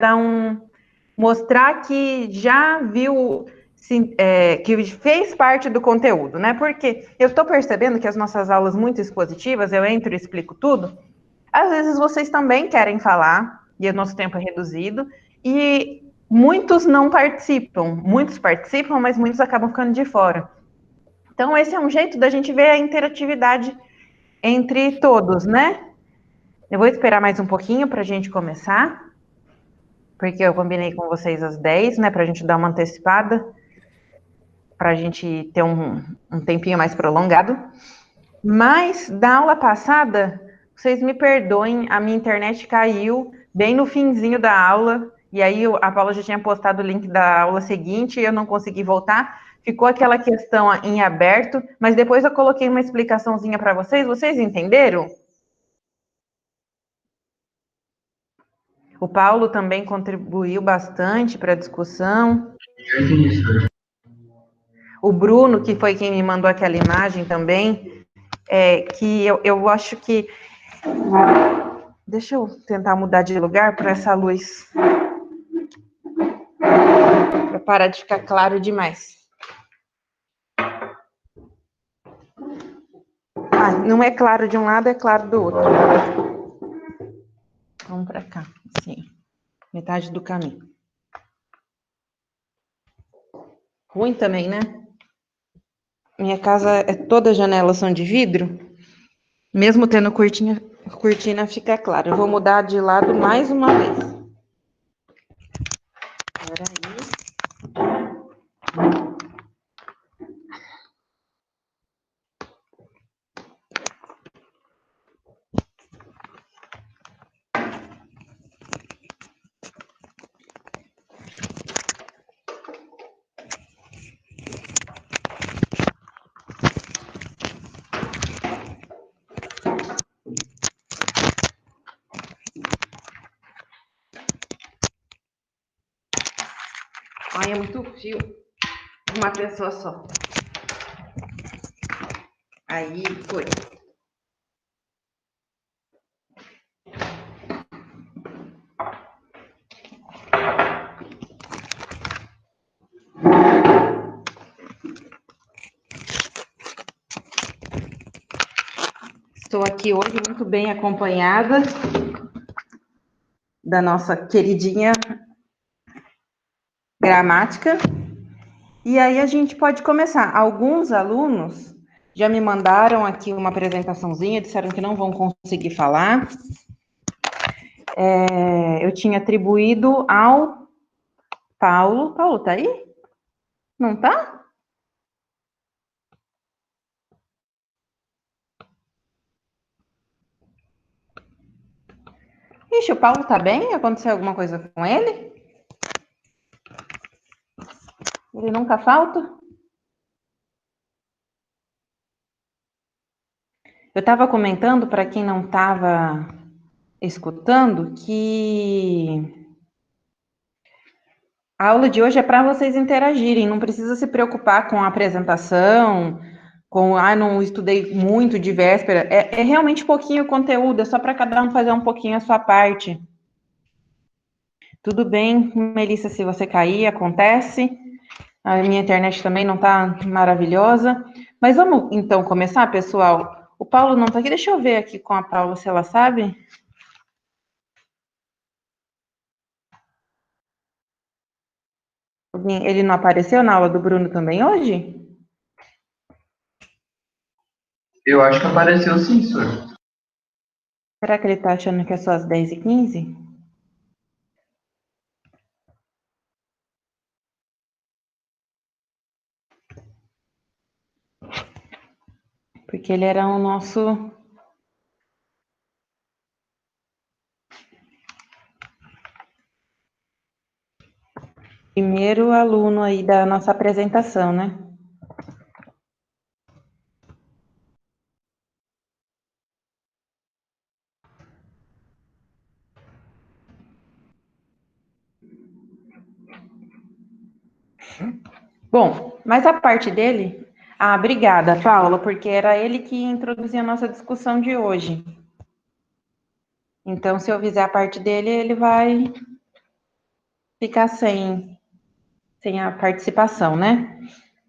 dar mostrar que já viu, que fez parte do conteúdo, né? Porque eu estou percebendo que as nossas aulas muito expositivas, eu entro e explico tudo, às vezes vocês também querem falar, e o nosso tempo é reduzido, e muitos não participam. Muitos participam, mas muitos acabam ficando de fora. Então, esse é um jeito da gente ver a interatividade entre todos, né? Eu vou esperar mais um pouquinho para a gente começar, porque eu combinei com vocês às 10, né? Para a gente dar uma antecipada, para a gente ter um tempinho mais prolongado. Mas, da aula passada, vocês me perdoem, a minha internet caiu bem no finzinho da aula, e aí a Paula já tinha postado o link da aula seguinte, e eu não consegui voltar. Ficou aquela questão em aberto, mas depois eu coloquei uma explicaçãozinha para vocês. Vocês entenderam? O Paulo também contribuiu bastante para a discussão. O Bruno, que foi quem me mandou aquela imagem também, que eu acho que... Deixa eu tentar mudar de lugar para essa luz, para parar de ficar claro demais. Ah, não é claro de um lado, é claro do outro. Vamos para cá, assim, metade do caminho. Ruim também, né? Minha casa todas as janelas são de vidro, mesmo tendo cortina fica claro. Eu vou mudar de lado mais uma vez. Peraí. Ai, é muito fio. Uma pessoa só. Aí, foi. Estou aqui hoje muito bem acompanhada da nossa queridinha gramática. E aí a gente pode começar. Alguns alunos já me mandaram aqui uma apresentaçãozinha, disseram que não vão conseguir falar. Eu tinha atribuído ao Paulo. Paulo, tá aí? Não tá? Ixi, o Paulo tá bem? Aconteceu alguma coisa com ele? Ele nunca falta? Eu estava comentando, para quem não estava escutando, que a aula de hoje é para vocês interagirem, não precisa se preocupar com a apresentação, não estudei muito de véspera, é realmente pouquinho conteúdo, é só para cada um fazer um pouquinho a sua parte. Tudo bem, Melissa, se você cair, acontece. A minha internet também não está maravilhosa. Mas vamos, então, começar, pessoal? O Paulo não está aqui. Deixa eu ver aqui com a Paula se ela sabe. Ele não apareceu na aula do Bruno também hoje? Eu acho que apareceu sim, senhor. Será que ele está achando que é só às 10h15? Porque ele era o nosso primeiro aluno aí da nossa apresentação, né? Bom, mas a parte dele... Ah, obrigada, Paula, porque era ele que introduzia a nossa discussão de hoje. Então, se eu fizer a parte dele, ele vai ficar sem a participação, né?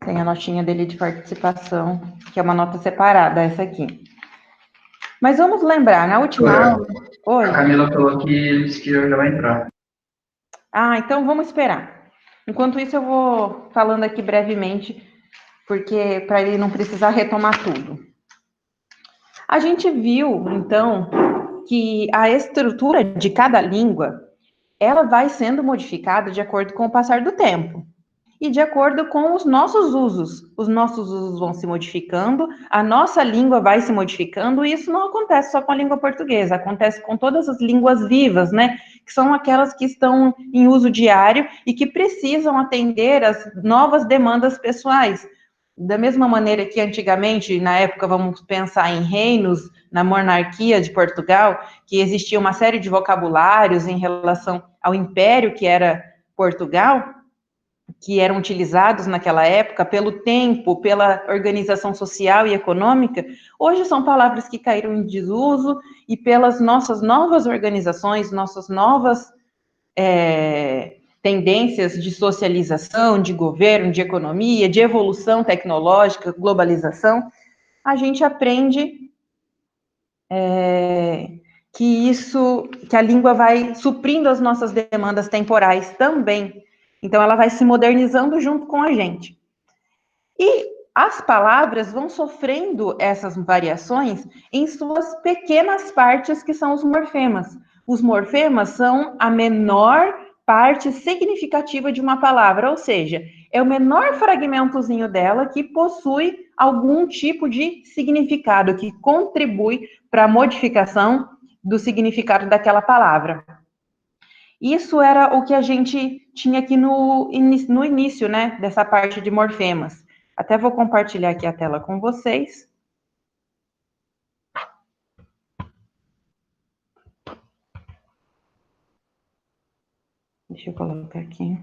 Sem a notinha dele de participação, que é uma nota separada, essa aqui. Mas vamos lembrar, na última aula... Oi. A Camila falou que disse que já vai entrar. Ah, então vamos esperar. Enquanto isso, eu vou falando aqui brevemente, porque para ele não precisar retomar tudo. A gente viu, então, que a estrutura de cada língua, ela vai sendo modificada de acordo com o passar do tempo. E de acordo com os nossos usos. Os nossos usos vão se modificando, a nossa língua vai se modificando, e isso não acontece só com a língua portuguesa, acontece com todas as línguas vivas, né? Que são aquelas que estão em uso diário e que precisam atender às novas demandas pessoais. Da mesma maneira que antigamente, na época, vamos pensar em reinos, na monarquia de Portugal, que existia uma série de vocabulários em relação ao império que era Portugal, que eram utilizados naquela época pelo tempo, pela organização social e econômica, hoje são palavras que caíram em desuso e pelas nossas novas organizações, nossas novas tendências de socialização, de governo, de economia, de evolução tecnológica, globalização, a gente aprende que a língua vai suprindo as nossas demandas temporais também. Então, ela vai se modernizando junto com a gente. E as palavras vão sofrendo essas variações em suas pequenas partes, que são os morfemas. Os morfemas são a menor parte significativa de uma palavra, ou seja, é o menor fragmentozinho dela que possui algum tipo de significado, que contribui para a modificação do significado daquela palavra. Isso era o que a gente tinha aqui no início, né, dessa parte de morfemas. Até vou compartilhar aqui a tela com vocês. Deixa eu colocar aqui.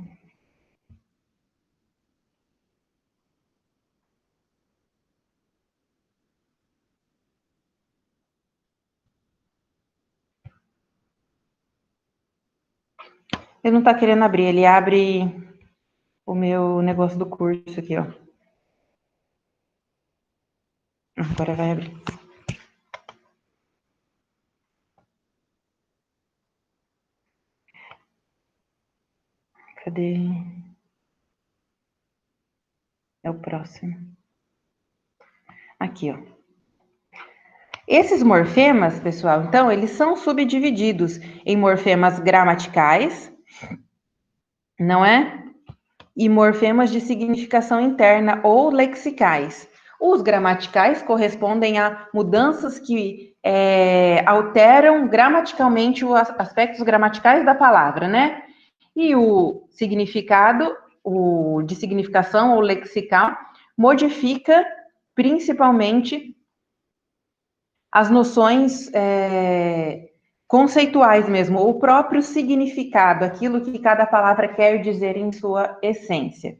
Ele não está querendo abrir, ele abre o meu negócio do curso aqui, ó. Agora vai abrir. Cadê? É o próximo. Aqui, ó. Esses morfemas, pessoal, então, eles são subdivididos em morfemas gramaticais, não é? E morfemas de significação interna ou lexicais. Os gramaticais correspondem a mudanças que alteram gramaticalmente os aspectos gramaticais da palavra, né? E o significado, o de significação ou lexical, modifica principalmente as noções conceituais mesmo, o próprio significado, aquilo que cada palavra quer dizer em sua essência.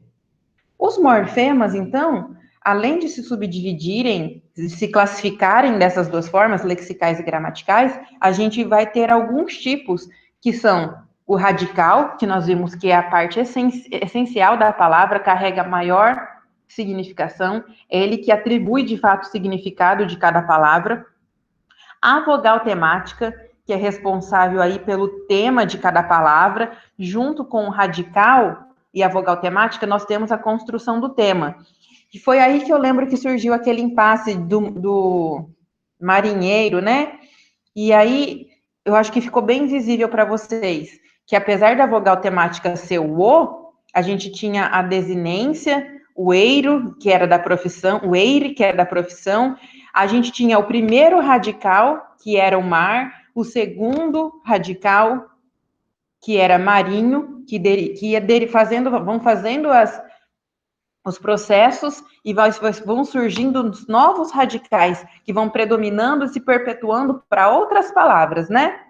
Os morfemas, então, além de se subdividirem, de se classificarem dessas duas formas, lexicais e gramaticais, a gente vai ter alguns tipos que são o radical, que nós vimos que é a parte essencial da palavra, carrega maior significação, é ele que atribui de fato o significado de cada palavra. A vogal temática, que é responsável aí pelo tema de cada palavra, junto com o radical e a vogal temática, nós temos a construção do tema. E foi aí que eu lembro que surgiu aquele impasse do marinheiro, né? E aí eu acho que ficou bem visível para vocês que, apesar da vogal temática ser o, a gente tinha a desinência, o eiro, que era da profissão, o eire, que era da profissão, a gente tinha o primeiro radical, que era o mar, o segundo radical, que era marinho, que ia vão fazendo os processos e vão surgindo novos radicais que vão predominando e se perpetuando para outras palavras, né?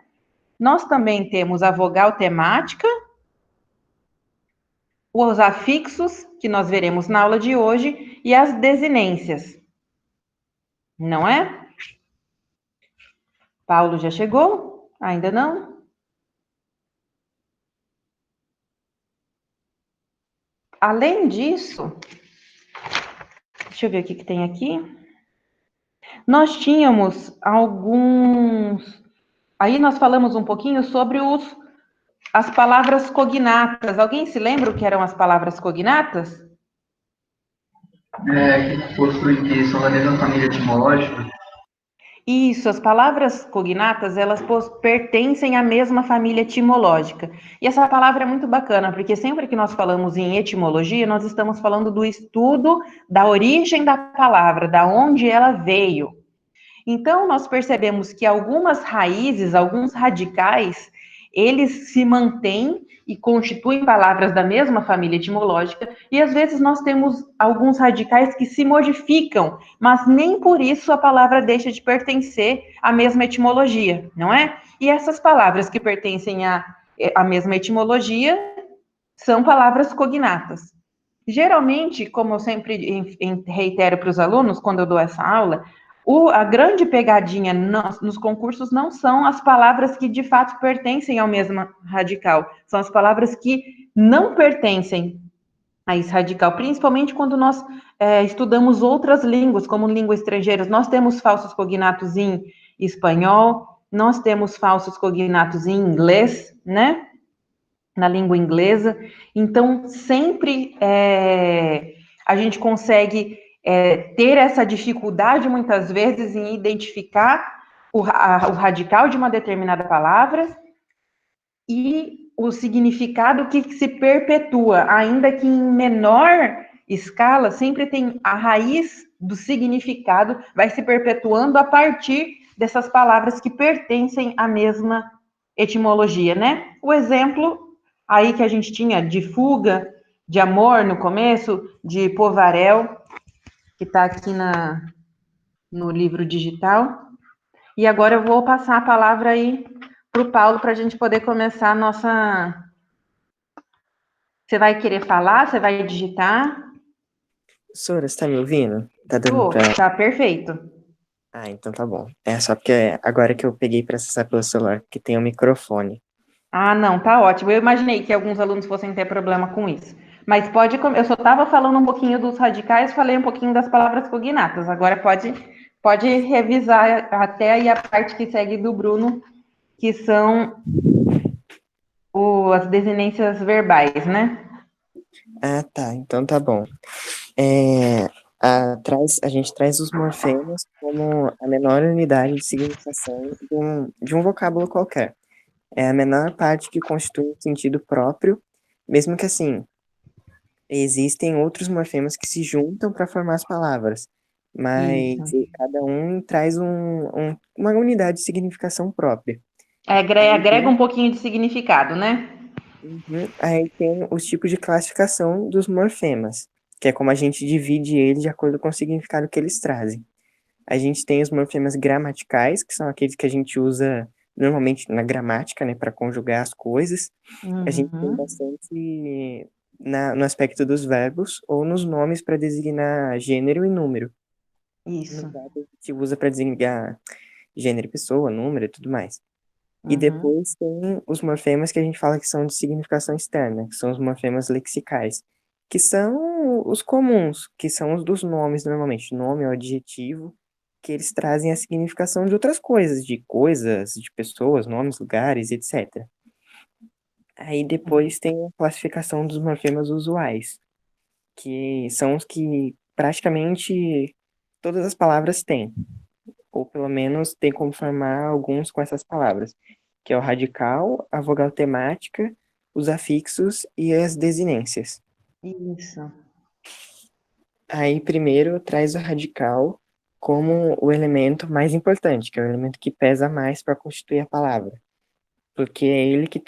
Nós também temos a vogal temática, os afixos, que nós veremos na aula de hoje, e as desinências. Não é? Paulo já chegou? Ainda não? além disso, deixa eu ver o que tem aqui. Nós tínhamos alguns. Aí nós falamos um pouquinho sobre as palavras cognatas. Alguém se lembra o que eram as palavras cognatas? Que possui que são da mesma família etimológica. Isso, as palavras cognatas, elas pertencem à mesma família etimológica. E essa palavra é muito bacana, porque sempre que nós falamos em etimologia, nós estamos falando do estudo da origem da palavra, da onde ela veio. Então, nós percebemos que algumas raízes, alguns radicais, eles se mantêm e constituem palavras da mesma família etimológica, e às vezes nós temos alguns radicais que se modificam, mas nem por isso a palavra deixa de pertencer à mesma etimologia, não é? E essas palavras que pertencem à mesma etimologia são palavras cognatas. Geralmente, como eu sempre reitero para os alunos, quando eu dou essa aula, a grande pegadinha nos concursos não são as palavras que de fato pertencem ao mesmo radical, são as palavras que não pertencem a esse radical, principalmente quando nós estudamos outras línguas, como línguas estrangeiras. Nós temos falsos cognatos em espanhol, nós temos falsos cognatos em inglês, né? Na língua inglesa. Então, sempre a gente consegue ter essa dificuldade, muitas vezes, em identificar o radical de uma determinada palavra e o significado que se perpetua, ainda que em menor escala, sempre tem a raiz do significado, vai se perpetuando a partir dessas palavras que pertencem à mesma etimologia, né? O exemplo aí que a gente tinha de fuga, de amor no começo, de povarel, que está aqui no livro digital. E agora eu vou passar a palavra aí para o Paulo para a gente poder começar a nossa. Você vai querer falar? Você vai digitar? Professora, você tá me ouvindo? Tá dando pra... Tá perfeito. Ah, então tá bom. É só porque agora que eu peguei pra acessar pelo celular, que tem o microfone. Ah, não, tá ótimo. Eu imaginei que alguns alunos fossem ter problema com isso. Mas pode. Eu só estava falando um pouquinho dos radicais, falei um pouquinho das palavras cognatas. Agora pode revisar até aí a parte que segue do Bruno, que são as desinências verbais, né? Ah, tá. Então tá bom. A gente traz os morfemas como a menor unidade de significação de um vocábulo qualquer. É a menor parte que constitui um sentido próprio, mesmo que assim, existem outros morfemas que se juntam para formar as palavras, mas Isso. cada um traz uma unidade de significação própria. Agrega um pouquinho de significado, né? Aí tem os tipos de classificação dos morfemas, que é como a gente divide eles de acordo com o significado que eles trazem. A gente tem os morfemas gramaticais, que são aqueles que a gente usa normalmente na gramática, né, para conjugar as coisas. A gente tem Uhum. bastante no aspecto dos verbos ou nos nomes para designar gênero e número. No Isso. caso, a gente usa para designar gênero e pessoa, número e tudo mais. E Uhum. depois tem os morfemas que a gente fala que são de significação externa, que são os morfemas lexicais, que são os comuns, que são os dos nomes normalmente, nome ou adjetivo, que eles trazem a significação de outras coisas, de pessoas, nomes, lugares, etc. Aí depois tem a classificação dos morfemas usuais, que são os que praticamente todas as palavras têm, ou pelo menos tem como formar alguns com essas palavras, que é o radical, a vogal temática, os afixos e as desinências. Isso. Aí primeiro traz o radical como o elemento mais importante, que é o elemento que pesa mais para constituir a palavra, porque é ele que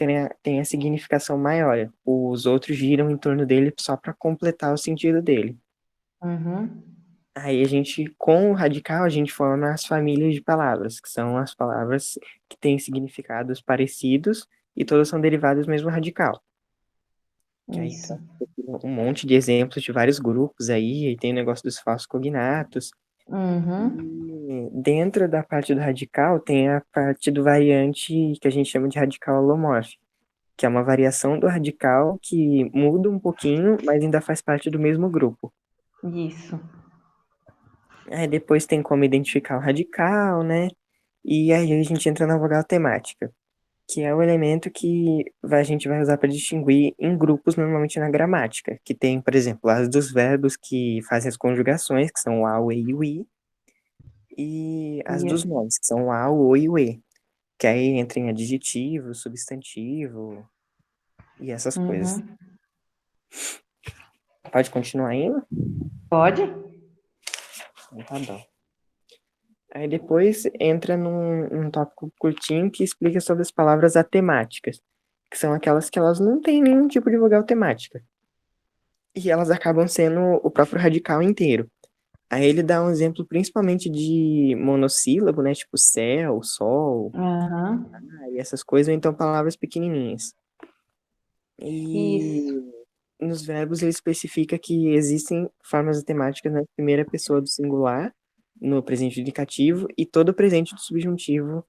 tem a significação maior. Os outros giram em torno dele só para completar o sentido dele. Uhum. Aí a gente, com o radical, a gente forma as famílias de palavras, que são as palavras que têm significados parecidos e todas são derivadas do mesmo radical. Que aí Isso. tá um monte de exemplos de vários grupos aí tem o negócio dos falsos cognatos. Uhum. E dentro da parte do radical tem a parte do variante que a gente chama de radical holomórfico, que é uma variação do radical que muda um pouquinho, mas ainda faz parte do mesmo grupo. Isso. Aí depois tem como identificar o radical, né? E aí a gente entra na vogal temática, que é o elemento que a gente vai usar para distinguir em grupos normalmente na gramática, que tem, por exemplo, as dos verbos que fazem as conjugações, que são o a, o, e e o i, e as dos Isso. nomes, que são o a, o, o e o e, que aí entra em adjetivo, substantivo e essas coisas. Uhum. Pode continuar ainda? Pode? Então tá bom. Aí depois entra num tópico curtinho que explica sobre as palavras atemáticas, que são aquelas que elas não têm nenhum tipo de vogal temática. E elas acabam sendo o próprio radical inteiro. Aí ele dá um exemplo principalmente de monossílabo, né? Tipo céu, sol, Uhum. e essas coisas, ou então palavras pequenininhas. E Isso. nos verbos ele especifica que existem formas atemáticas na primeira pessoa do singular, no presente indicativo, e todo o presente do subjuntivo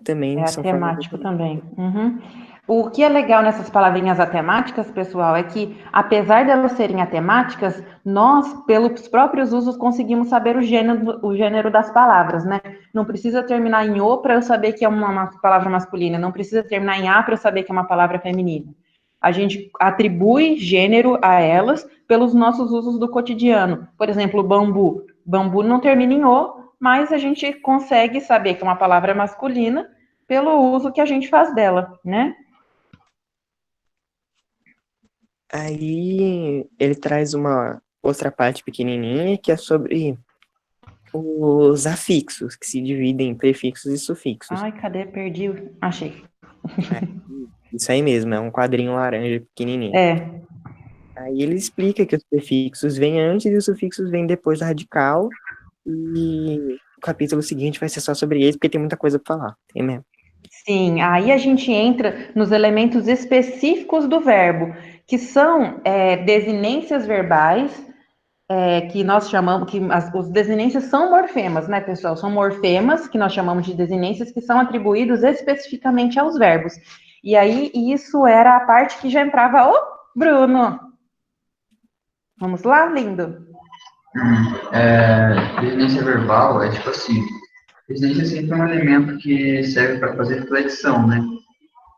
também É são formas atemático atemáticas. também. Uhum. O que é legal nessas palavrinhas atemáticas, pessoal, é que, apesar de elas serem atemáticas, nós, pelos próprios usos, conseguimos saber o gênero das palavras, né? Não precisa terminar em O para eu saber que é uma palavra masculina, não precisa terminar em A para eu saber que é uma palavra feminina. A gente atribui gênero a elas pelos nossos usos do cotidiano. Por exemplo, bambu. Bambu não termina em O, mas a gente consegue saber que é uma palavra masculina pelo uso que a gente faz dela, né? Aí ele traz uma outra parte pequenininha que é sobre os afixos, que se dividem em prefixos e sufixos. Ai, cadê? Perdi. Achei. É, isso aí mesmo, é um quadrinho laranja pequenininho. É, Aí ele explica que os prefixos vêm antes e os sufixos vêm depois do radical, e o capítulo seguinte vai ser só sobre eles, porque tem muita coisa pra falar. Tem mesmo. sim. Aí a gente entra nos elementos específicos do verbo, que são desinências verbais, que nós chamamos, os desinências são morfemas, né, pessoal? São morfemas que nós chamamos de desinências que são atribuídos especificamente aos verbos. E aí, isso era a parte que já entrava o Bruno. Vamos lá, lindo? Residência verbal é tipo assim, residência é sempre um elemento que serve para fazer flexão, né?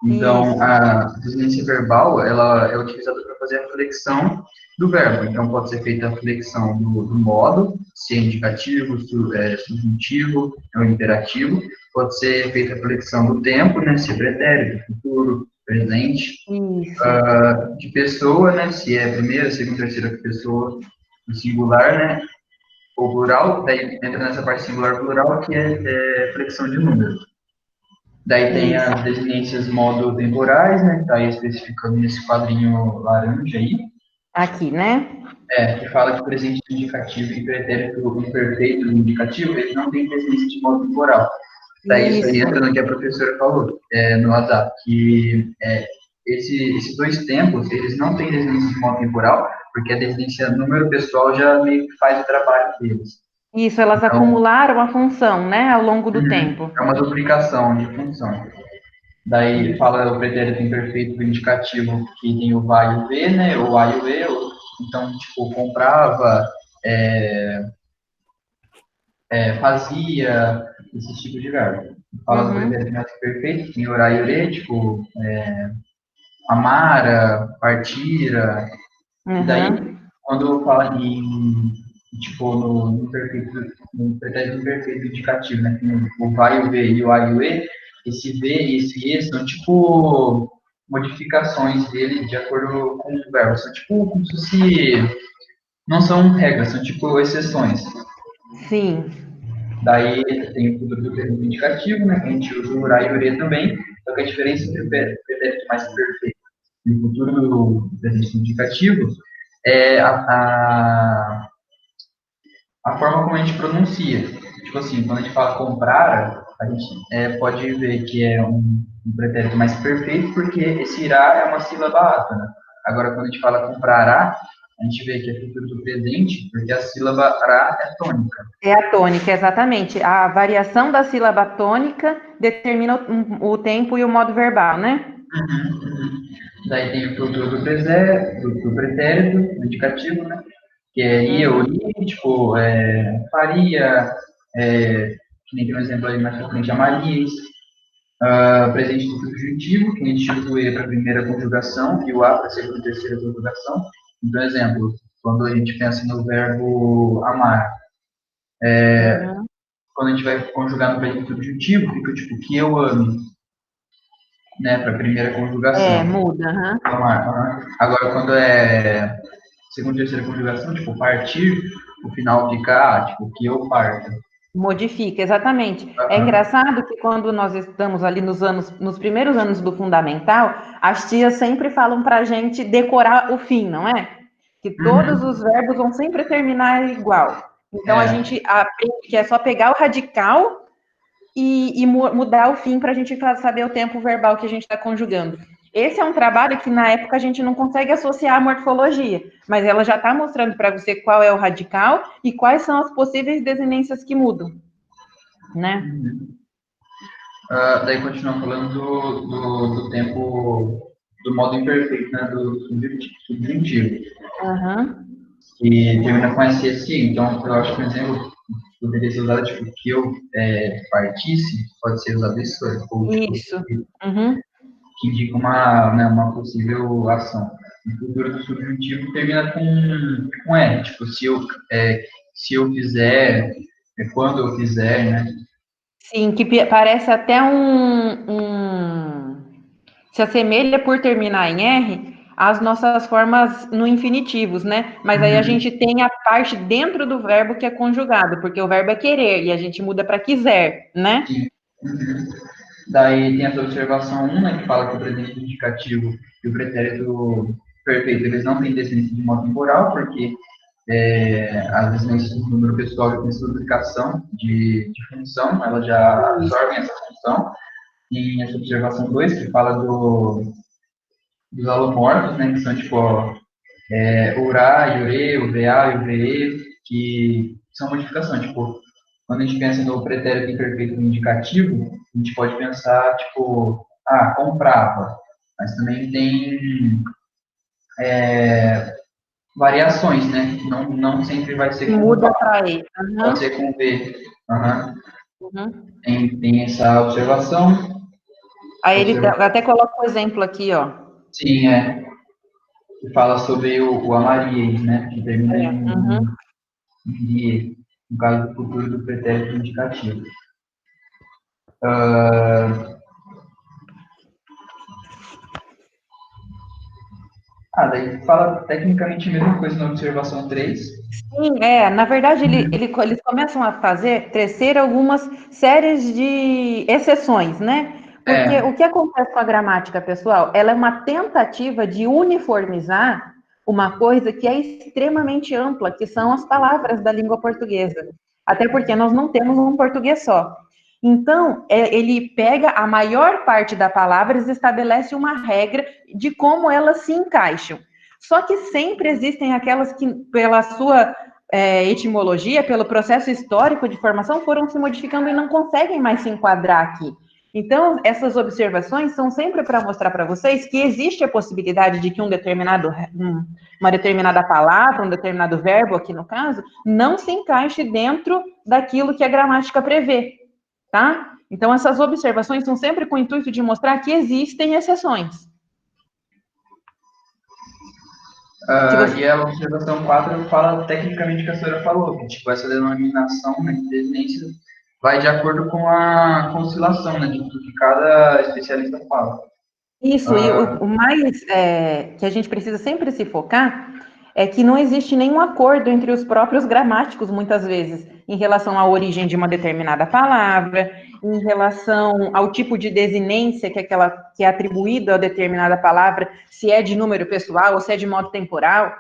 Então, Isso. a residência verbal, ela é utilizada para fazer a flexão do verbo. Então, pode ser feita a flexão do modo, se é indicativo, subjuntivo, é o imperativo. Pode ser feita a flexão do tempo, né, se é pretérito, futuro, presente. Isso. De pessoa, né, se é primeira, segunda, terceira pessoa, do singular, né, ou plural. Daí entra nessa parte singular plural, que é flexão de número. Daí tem Isso. as desinências modo temporais, né? Tá aí especificando nesse quadrinho laranja aí. Aqui, né? Que fala que presente indicativo e pretérito imperfeito do indicativo, ele não tem desinência de modo temporal. Daí isso aí Isso. entra no que a professora falou, no WhatsApp, que esses dois tempos, eles não têm desinência de modo temporal, porque a desinência número pessoal já meio que faz o trabalho deles. Isso, elas Então, acumularam a função, né, ao longo do tempo. é uma duplicação de função. Daí Isso. fala o pretérito imperfeito do indicativo que tem o vai e o v, né? O a e o e. Então, tipo, comprava, é, fazia, esse tipo de verbo. Fala do Uhum. pretérito imperfeito, tem o e o e, tipo, amara, partira. E daí, Uhum. quando fala tipo, no pretérito imperfeito indicativo, né? Tem o vai, o v e o a e o e. Esse v e esse e são, tipo, modificações dele de acordo com o verbo. São, tipo, como se fosse... Não são regras, são, tipo, exceções. Sim. Daí tem o futuro do pretérito indicativo, né? Que a gente usa o ura e o ure também. Só que a diferença entre o pretérito mais perfeito e o futuro do pretérito indicativo é a forma como a gente pronuncia. Tipo assim, quando a gente fala comprar, a gente pode ver que é um pretérito mais perfeito, porque esse irá é uma sílaba átona. Agora, quando a gente fala comprará, a gente vê que é futuro do presente, porque a sílaba ra é tônica. É a tônica, exatamente. A variação da sílaba tônica determina o tempo e o modo verbal, né? Uhum. Daí tem o futuro do pretérito, do indicativo, né? Que é ia ou Uhum. ir, tipo, faria, que nem tem um exemplo ali mais pra frente, amarias. Presente do subjuntivo, que a gente usa o E para a primeira conjugação e o A para a segunda e terceira conjugação. Então, exemplo, quando a gente pensa no verbo amar, Uhum. quando a gente vai conjugar no presente subjuntivo, fica tipo que eu ame, né, para a primeira conjugação. Muda. Uhum. Amar. Agora, quando é segunda e terceira conjugação, tipo partir, o final fica, tipo, que eu parta. Modifica, exatamente. É Aham. engraçado que quando nós estamos ali nos primeiros anos do fundamental, as tias sempre falam para a gente decorar o fim, não é? Que todos Uhum. os verbos vão sempre terminar igual. Então a É. gente aprende que é só pegar o radical e mudar o fim para a gente saber o tempo verbal que a gente está conjugando. Esse é um trabalho que na época a gente não consegue associar à morfologia, mas ela já está mostrando para você qual é o radical e quais são as possíveis desinências que mudam, né? Uhum. Daí continua falando do tempo, do modo imperfeito, né, do subjuntivo, Aham. que termina com SSI. Então, eu acho que um exemplo poderia ser usado, tipo, que eu partisse, pode ser usado isso, ou, tipo, Isso. Uhum. que indica uma possível ação. O futuro do subjuntivo termina com R, tipo, se eu fizer, quando eu fizer, né? Sim, que parece até se assemelha por terminar em R às nossas formas no infinitivos, né? Mas aí a gente Uhum. tem a parte dentro do verbo que é conjugado, porque o verbo é querer e a gente muda para quiser, né? Sim. Uhum. Daí tem essa observação 1, né, que fala que o presente indicativo e o pretérito perfeito, eles não têm descendência de modo temporal, porque as descendências do número pessoal têm sua duplicação de função, elas já absorvem essa função. Tem essa observação 2, que fala dos alomorfos, né, que são tipo urá, iurê, uveá, iuveê, que são modificações. Tipo, quando a gente pensa no pretérito imperfeito no indicativo, a gente pode pensar, tipo, comprava. Mas também tem variações, né? Não sempre vai ser E com o muda VA, para E. pode Uhum. ser com o V. Uhum. Uhum. Tem essa observação. Aí ele Observa... até coloca um exemplo aqui, ó. Sim, que fala sobre o amariez, né? Que termina Uhum. em IE, no caso do futuro do pretérito indicativo. Daí fala tecnicamente a mesma coisa na observação 3. Sim, na verdade eles começam a fazer, tecer algumas séries de exceções, né? Porque É, o que acontece com a gramática, pessoal, ela é uma tentativa de uniformizar uma coisa que é extremamente ampla, que são as palavras da língua portuguesa. Até porque nós não temos um português só. Então, ele pega a maior parte da palavra e estabelece uma regra de como elas se encaixam. Só que sempre existem aquelas que, pela sua etimologia, pelo processo histórico de formação, foram se modificando e não conseguem mais se enquadrar aqui. Então, essas observações são sempre para mostrar para vocês que existe a possibilidade de que uma determinada palavra, um determinado verbo, aqui no caso, não se encaixe dentro daquilo que a gramática prevê, tá? Então, essas observações são sempre com o intuito de mostrar que existem exceções. Se você... e a observação 4 fala tecnicamente o que a senhora falou, que tipo, essa denominação, né, de desinência vai de acordo com a conciliação, né, de tudo que cada especialista fala. Isso, e o mais que a gente precisa sempre se focar é que não existe nenhum acordo entre os próprios gramáticos, muitas vezes, em relação à origem de uma determinada palavra, em relação ao tipo de desinência que é atribuído a determinada palavra, se é de número pessoal ou se é de modo temporal.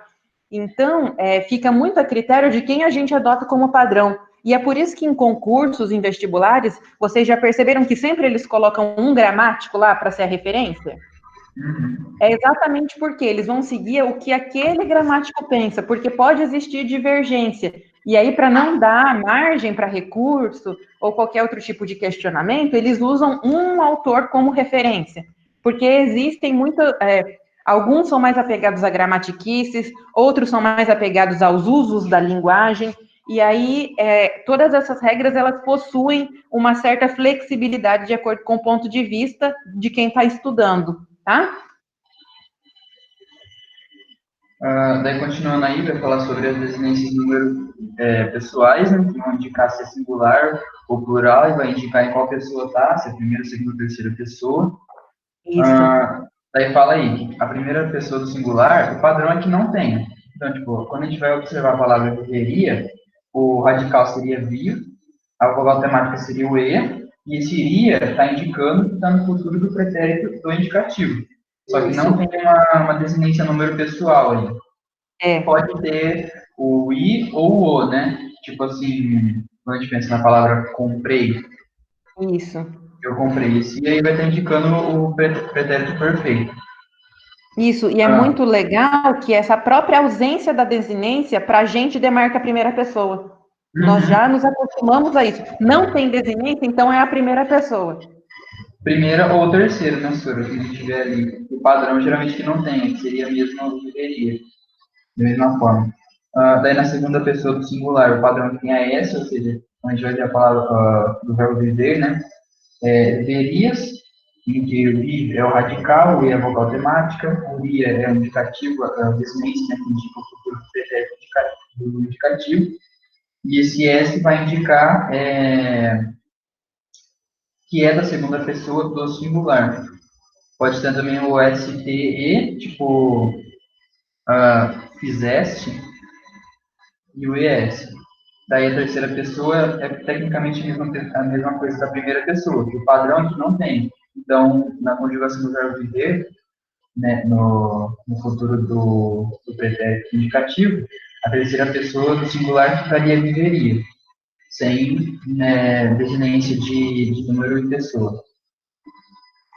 Então, fica muito a critério de quem a gente adota como padrão. E é por isso que em concursos, em vestibulares, vocês já perceberam que sempre eles colocam um gramático lá para ser a referência? Uhum. É exatamente porque eles vão seguir o que aquele gramático pensa, porque pode existir divergência. E aí, para não dar margem para recurso ou qualquer outro tipo de questionamento, eles usam um autor como referência. porque existem alguns são mais apegados a gramatiquices, outros são mais apegados aos usos da linguagem, e aí todas essas regras, elas possuem uma certa flexibilidade de acordo com o ponto de vista de quem está estudando, tá? Daí, continuando aí, vai falar sobre as desinências de número pessoais, né, que vão indicar se é singular ou plural, e vai indicar em qual pessoa está, se é primeira, segunda, terceira pessoa. Isso. Daí fala aí, que a primeira pessoa do singular, o padrão é que não tem. Então, tipo, quando a gente vai observar a palavra viveria, o radical seria vir, a vogal temática seria o e esse iria está indicando que está no futuro do pretérito do indicativo. Só que não tem uma desinência número pessoal aí. Pode ter o i ou o né? Tipo assim, quando a gente pensa na palavra comprei. Isso. Eu comprei esse, e aí vai estar indicando o pretérito perfeito. Isso, e é muito legal que essa própria ausência da desinência, para a gente, demarca a primeira pessoa. Nós já nos acostumamos a isso. Não tem desinência, então é a primeira pessoa. Primeira ou terceira, né, senhora? Se a gente tiver ali. O padrão, geralmente, que não tem, que seria mesmo a viveria. Da mesma forma. Daí, na segunda pessoa do singular, o padrão que tem a S, ou seja, quando a gente vai ver a palavra do verbo viver, né? Verias, em que o I é o radical, o I é a vogal temática, o I é o indicativo, a desinência, né, que indica o futuro do pretérito do indicativo, e esse S vai indicar que é da segunda pessoa do singular. Pode ter também o STE, tipo, fizeste, e o ES. Daí a terceira pessoa é tecnicamente a mesma coisa da primeira pessoa, que o padrão é que não tem. Então, na conjugação do verbo viver, né, no futuro do pretérito indicativo, a terceira pessoa do singular ficaria viveria, sem desinência de número e pessoa.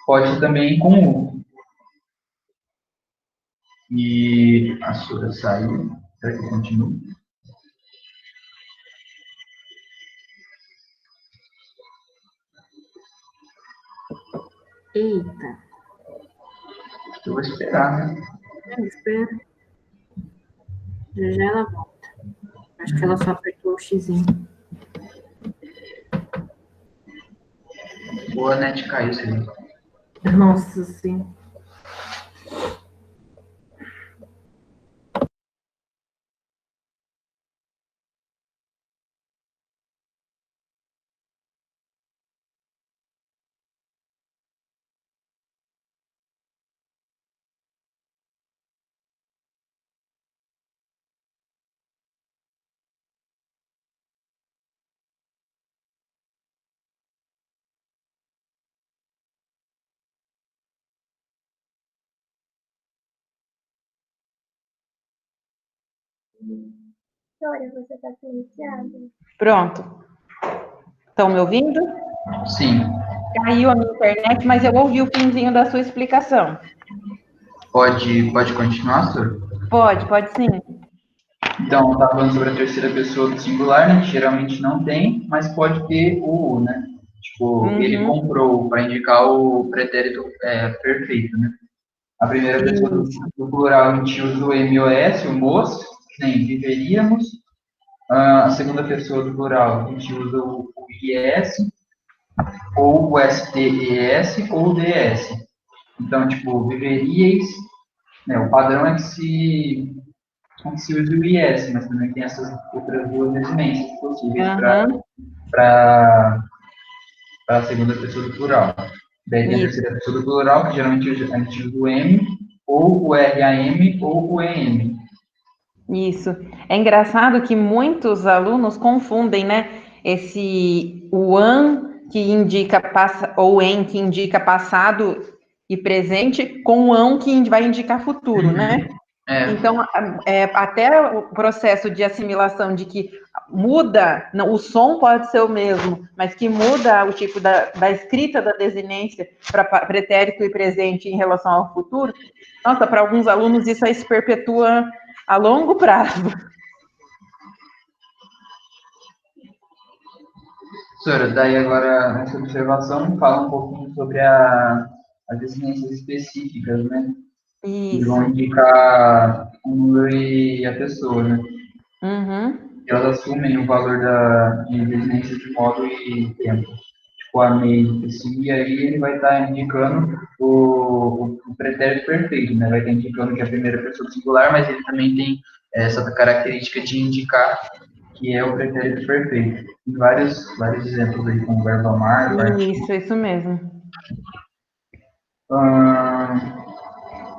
Pode ser também com U. E a Sura saiu. Será que eu continuo? Eita. Eu vou esperar, né? Espera. Já ela volta. Acho que ela só apertou o xizinho. Boa net caiu, sim. Nossa, sim. Vitória, você está silenciado. Pronto. Estão me ouvindo? Sim. Caiu a minha internet, mas eu ouvi o finzinho da sua explicação. Pode continuar, Sura? Pode sim. Então, tá falando sobre a terceira pessoa do singular, né? Que geralmente não tem, mas pode ter o U, né? Tipo, ele comprou, para indicar o pretérito perfeito, né? A primeira pessoa do plural, a gente usa o MOS, o MOS, que nem viveríamos. A segunda pessoa do plural, a gente usa o IS, ou o STES, ou o DS. Então, tipo, viveríeis, né? O padrão é que se use o IS, mas também tem essas outras duas desinências possíveis para a segunda pessoa do plural. Daí tem a terceira pessoa do plural, que geralmente a gente usa o M, ou o RAM, ou o EM. Isso. É engraçado que muitos alunos confundem, né? O an que indica ou em que indica passado e presente com o ão que vai indicar futuro, né? Então, até o processo de assimilação de que muda, não, o som pode ser o mesmo, mas que muda o tipo da escrita da desinência para pretérito e presente em relação ao futuro. Nossa, para alguns alunos isso aí se perpetua a longo prazo. Professora, daí agora, nessa observação, fala um pouquinho sobre a as desinências específicas, né? Que Isso. vão indicar o número e a pessoa, né? Uhum. Elas assumem o valor de desinência de modo e tempo. Tipo, a MEI, assim, e aí ele vai estar indicando o pretérito perfeito, né? Vai estar indicando que é a primeira pessoa do singular, mas ele também tem essa característica de indicar que é o pretérito perfeito. Tem vários exemplos aí, como o verbo amar, Isso mesmo.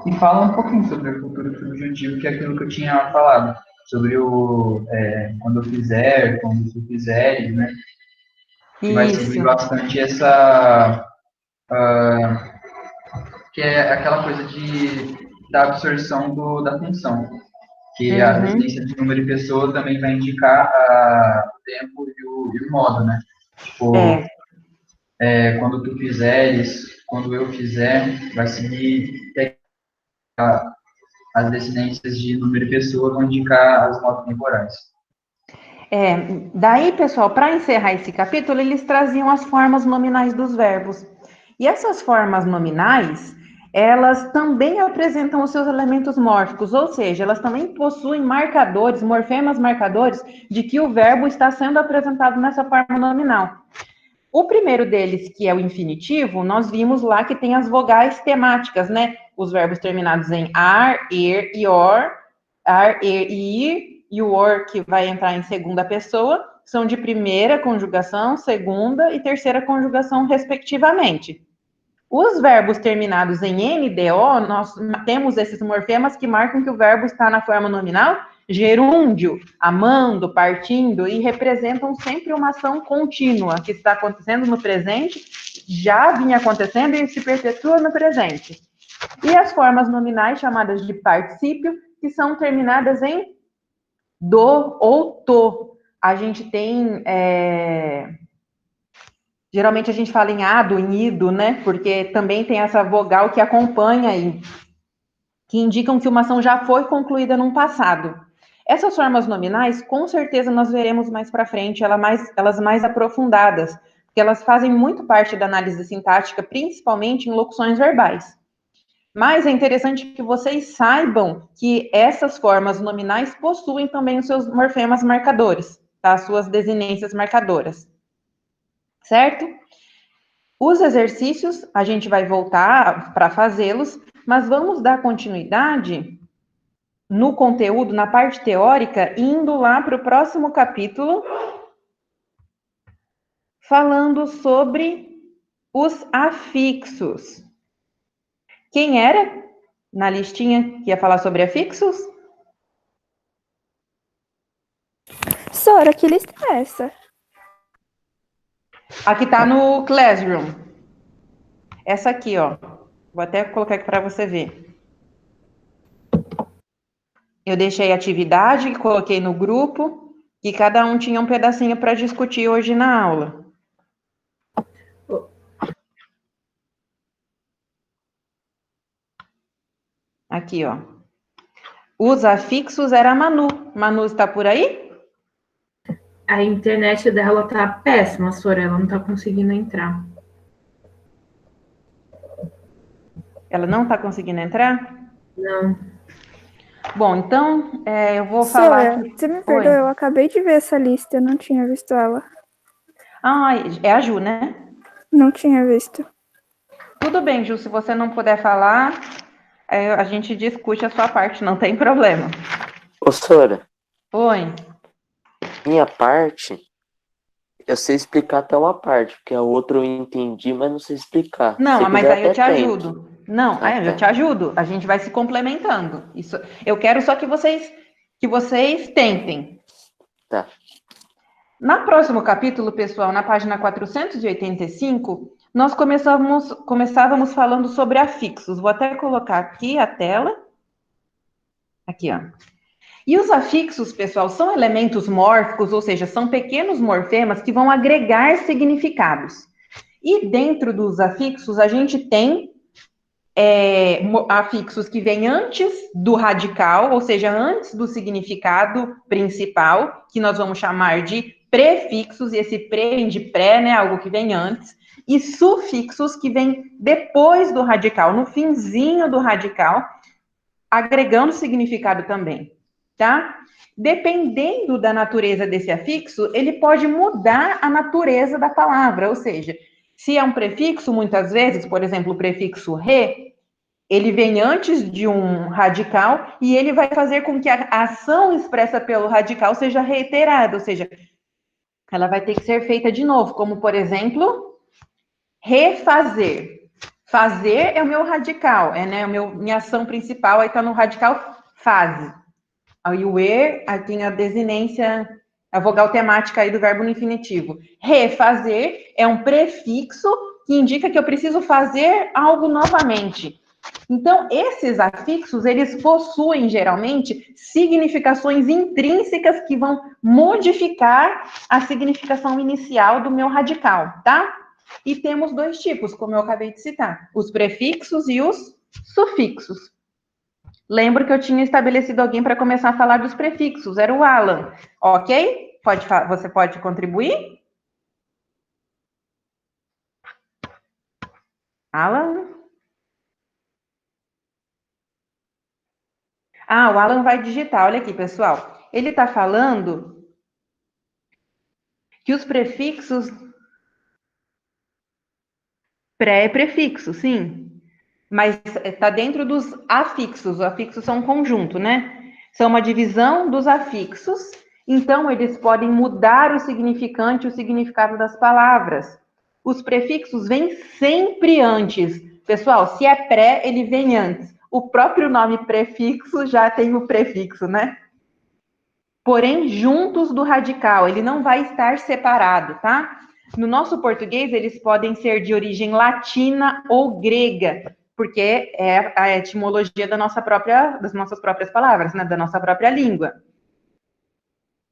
e fala um pouquinho sobre o futuro subjuntivo, que é aquilo que eu tinha falado, sobre quando eu fizer, quando tu fizeres, né? Que vai seguir Isso. bastante essa, que é aquela coisa da absorção da função, que a Uhum. residência de número de pessoa também vai indicar o tempo e o modo, né? Tipo, quando tu fizeres, quando eu fizer, vai seguir as desinências de número de pessoa vão indicar as modos temporais. Daí, pessoal, para encerrar esse capítulo, eles traziam as formas nominais dos verbos. E essas formas nominais, elas também apresentam os seus elementos mórficos, ou seja, elas também possuem marcadores, morfemas marcadores, de que o verbo está sendo apresentado nessa forma nominal. O primeiro deles, que é o infinitivo, nós vimos lá que tem as vogais temáticas, né? Os verbos terminados em ar, er e or, ar, er e ir, e o or, que vai entrar em segunda pessoa, são de primeira conjugação, segunda e terceira conjugação, respectivamente. Os verbos terminados em NDO, nós temos esses morfemas que marcam que o verbo está na forma nominal gerúndio, amando, partindo, e representam sempre uma ação contínua que está acontecendo no presente, já vinha acontecendo e se perpetua no presente. E as formas nominais chamadas de particípio, que são terminadas em do ou to. A gente tem geralmente a gente fala em ado, em ido, né? Porque também tem essa vogal que acompanha aí, que indicam que uma ação já foi concluída no passado. Essas formas nominais, com certeza nós veremos mais para frente, elas mais aprofundadas, porque elas fazem muito parte da análise sintática, principalmente em locuções verbais. Mas é interessante que vocês saibam que essas formas nominais possuem também os seus morfemas marcadores, tá? As suas desinências marcadoras. Certo? Os exercícios, a gente vai voltar para fazê-los, mas vamos dar continuidade no conteúdo, na parte teórica, indo lá para o próximo capítulo, falando sobre os afixos. Quem era na listinha que ia falar sobre afixos? Sora, que lista é essa? Aqui está no Classroom. Essa aqui, ó. Vou até colocar aqui para você ver. Eu deixei a atividade, coloquei no grupo, e cada um tinha um pedacinho para discutir hoje na aula. Aqui, ó. Os afixos era a Manu. Manu está por aí? A internet dela tá péssima, Sora, ela não tá conseguindo entrar. Ela não está conseguindo entrar? Não. Bom, então, eu vou Sora, falar aqui. você me perdoa, eu acabei de ver essa lista, eu não tinha visto ela. Ah, é a Ju, né? Não tinha visto. Tudo bem, Ju, se você não puder falar, a gente discute a sua parte, não tem problema. Ô, Sora, Oi. minha parte, eu sei explicar até uma parte, porque a outra eu entendi, mas não sei explicar. Não, Se mas quiser, aí eu te até tento. ajudo. Não, Ah, eu tá. te ajudo. A gente vai se complementando. Isso, eu quero só que vocês tentem. Tá. No próximo capítulo, pessoal, na página 485, nós começávamos falando sobre afixos. Vou até colocar aqui a tela. Aqui, ó. E os afixos, pessoal, são elementos mórficos, ou seja, são pequenos morfemas que vão agregar significados. E dentro dos afixos, a gente tem afixos que vêm antes do radical, ou seja, antes do significado principal, que nós vamos chamar de prefixos, e esse pré vem de pré, né, algo que vem antes, e sufixos que vêm depois do radical, no finzinho do radical, agregando significado também, tá? Dependendo da natureza desse afixo, ele pode mudar a natureza da palavra, ou seja, se é um prefixo, muitas vezes, por exemplo, o prefixo re, ele vem antes de um radical e ele vai fazer com que a ação expressa pelo radical seja reiterada, ou seja, ela vai ter que ser feita de novo, como, por exemplo, refazer. Fazer é o meu radical, né, minha ação principal, aí está no radical fase. Aí o e, aí tem a desinência, a vogal temática aí do verbo no infinitivo. Refazer é um prefixo que indica que eu preciso fazer algo novamente. Então, esses afixos, eles possuem, geralmente, significações intrínsecas que vão modificar a significação inicial do meu radical, tá? E temos dois tipos, como eu acabei de citar, os prefixos e os sufixos. Lembro que eu tinha estabelecido alguém para começar a falar dos prefixos, era o Alan, ok? Você pode contribuir? Alan? Ah, o Alan vai digitar, olha aqui, pessoal. Ele está falando que os prefixos... Pré é prefixo, sim. Mas está dentro dos afixos. Os afixos são um conjunto, né? São uma divisão dos afixos. Então, eles podem mudar o significante, o significado das palavras. Os prefixos vêm sempre antes. Pessoal, se é pré, ele vem antes. O próprio nome prefixo já tem o prefixo, né? Porém, juntos do radical, ele não vai estar separado, tá? No nosso português, eles podem ser de origem latina ou grega, porque é a etimologia das nossas próprias palavras, né? Da nossa própria língua.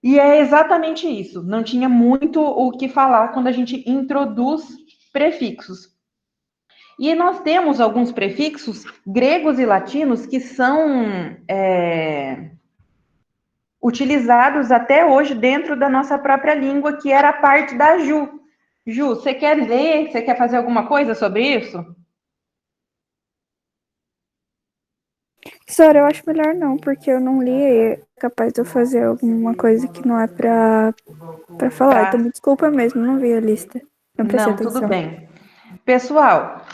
E é exatamente isso. Não tinha muito o que falar quando a gente introduz prefixos. E nós temos alguns prefixos gregos e latinos que são utilizados até hoje dentro da nossa própria língua, que era a parte da Ju. Ju, você quer ler? Você quer fazer alguma coisa sobre isso? Sora, eu acho melhor não, porque eu não li e é capaz de eu fazer alguma coisa que não é pra falar. Tá. Então me desculpa mesmo, não vi a lista. Não prestei Não, tudo atenção. bem. Pessoal,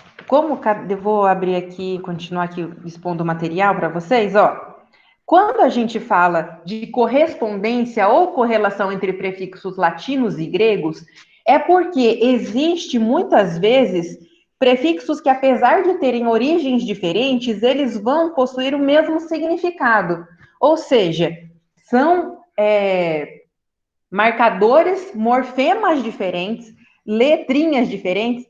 eu vou abrir aqui, continuar aqui expondo o material para vocês, ó. Quando a gente fala de correspondência ou correlação entre prefixos latinos e gregos, é porque existe muitas vezes prefixos que, apesar de terem origens diferentes, eles vão possuir o mesmo significado. Ou seja, são marcadores, morfemas diferentes, letrinhas diferentes,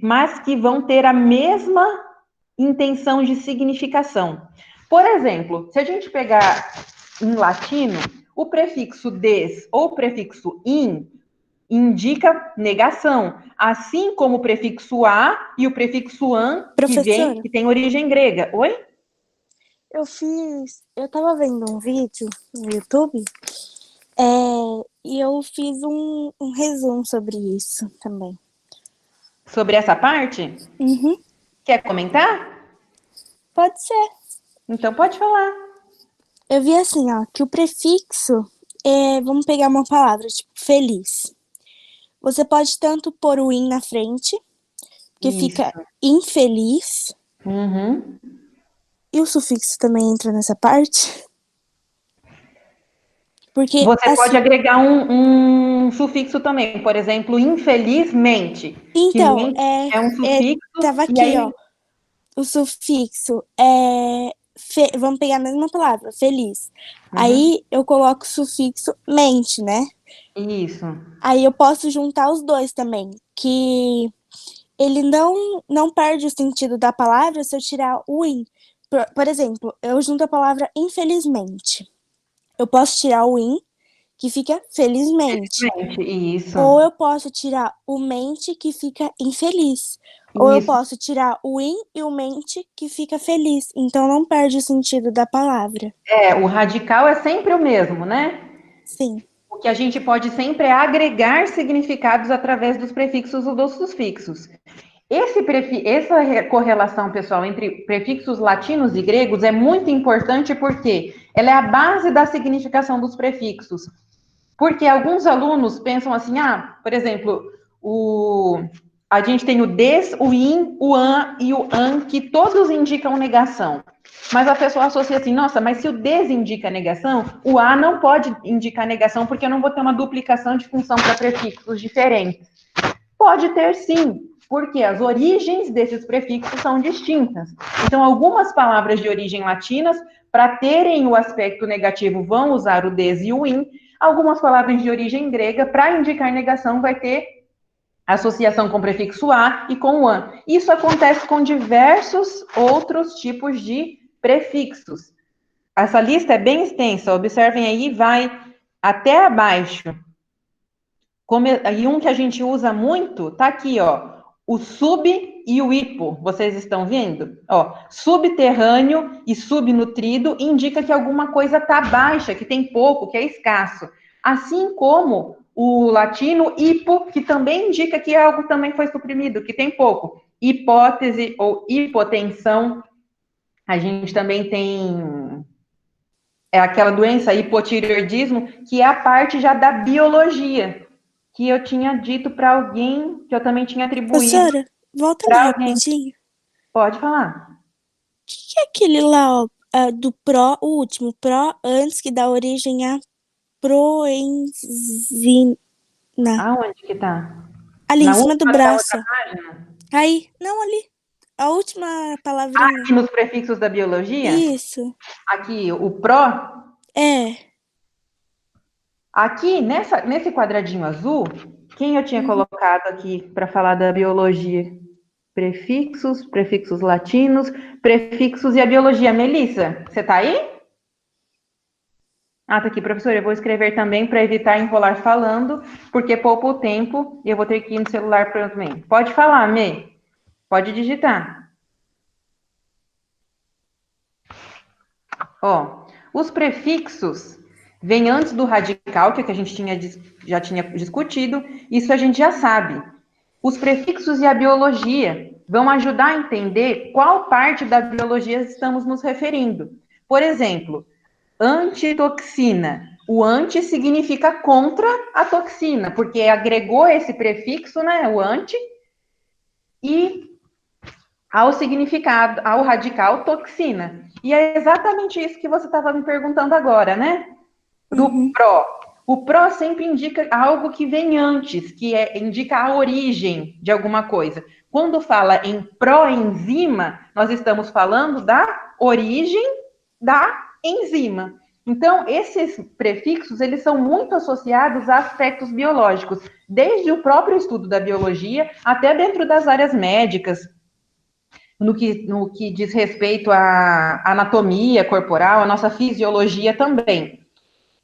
mas que vão ter a mesma intenção de significação. Por exemplo, se a gente pegar em latino, o prefixo des ou o prefixo in indica negação, assim como o prefixo a e o prefixo an, Professora, que tem origem grega. Oi? eu tava vendo um vídeo no YouTube, e eu fiz um resumo sobre isso também. Sobre essa parte? Uhum. Quer comentar? Pode ser. Então pode falar. Eu vi assim, ó, que o prefixo vamos pegar uma palavra, tipo, feliz. Você pode tanto pôr o in na frente, que Isso. fica infeliz, Uhum. e o sufixo também entra nessa parte. Porque, Você assim, pode agregar um sufixo também, por exemplo, infelizmente. então, Que mente é um sufixo, tava e aqui, aí... ó, o sufixo vamos pegar a mesma palavra, feliz. Uhum. Aí eu coloco o sufixo mente, né? Isso. Aí eu posso juntar os dois também, que ele não perde o sentido da palavra se eu tirar o in. Por exemplo, eu junto a palavra infelizmente. Eu posso tirar o in, que fica felizmente. Isso. Ou eu posso tirar o mente, que fica infeliz. Ou eu posso tirar o in e o mente, que fica feliz. Então não perde o sentido da palavra. O radical é sempre o mesmo, né? Sim. O que a gente pode sempre é agregar significados através dos prefixos ou dos sufixos. Essa correlação, pessoal, entre prefixos latinos e gregos é muito importante porque ela é a base da significação dos prefixos. Porque alguns alunos pensam assim, por exemplo, a gente tem o des, o in, o an e o an, que todos indicam negação. Mas a pessoa associa assim, nossa, mas se o des indica negação, o a não pode indicar negação, porque eu não vou ter uma duplicação de função para prefixos diferentes. Pode ter sim, porque as origens desses prefixos são distintas. Então, algumas palavras de origem latinas, para terem o aspecto negativo, vão usar o des e o in. Algumas palavras de origem grega, para indicar negação, vai ter associação com o prefixo a e com o an. Isso acontece com diversos outros tipos de prefixos. Essa lista é bem extensa, observem aí, vai até abaixo. E um que a gente usa muito, tá aqui, ó, o sub e o hipo, vocês estão vendo? Ó, subterrâneo e subnutrido indica que alguma coisa está baixa, que tem pouco, que é escasso. Assim como o latino hipo, que também indica que algo também foi suprimido, que tem pouco. Hipótese ou hipotensão, a gente também tem aquela doença, hipotireoidismo, que é a parte já da biologia, que eu tinha dito para alguém, que eu também tinha atribuído. Professora, volta ali rapidinho. Pode falar. O que é aquele lá, ó, do pró, o último, pró, antes que dá origem a proenzina? Aonde que tá? Ali em cima do braço. Página? Aí, não, ali. A última palavrinha. Aqui nos prefixos da biologia? Isso. Aqui, o pró? É. Aqui, nesse quadradinho azul, quem eu tinha colocado aqui para falar da biologia? Prefixos latinos, prefixos e a biologia. Melissa, você tá aí? Tá aqui, professora. Eu vou escrever também para evitar enrolar falando, porque poupa o tempo e eu vou ter que ir no celular também. Pode falar, Mê. Pode digitar. Ó, os prefixos vêm antes do radical, que a gente já tinha discutido, isso a gente já sabe. Os prefixos e a biologia vão ajudar a entender qual parte da biologia estamos nos referindo. Por exemplo, antitoxina. O anti significa contra a toxina, porque agregou esse prefixo, né, o anti, e ao significado, ao radical, toxina. E é exatamente isso que você estava me perguntando agora, né? Do pró. O pró sempre indica algo que vem antes, que indica a origem de alguma coisa. Quando fala em proenzima, nós estamos falando da origem da enzima. Então, esses prefixos, eles são muito associados a aspectos biológicos, desde o próprio estudo da biologia até dentro das áreas médicas, no que diz respeito à anatomia corporal, à nossa fisiologia também.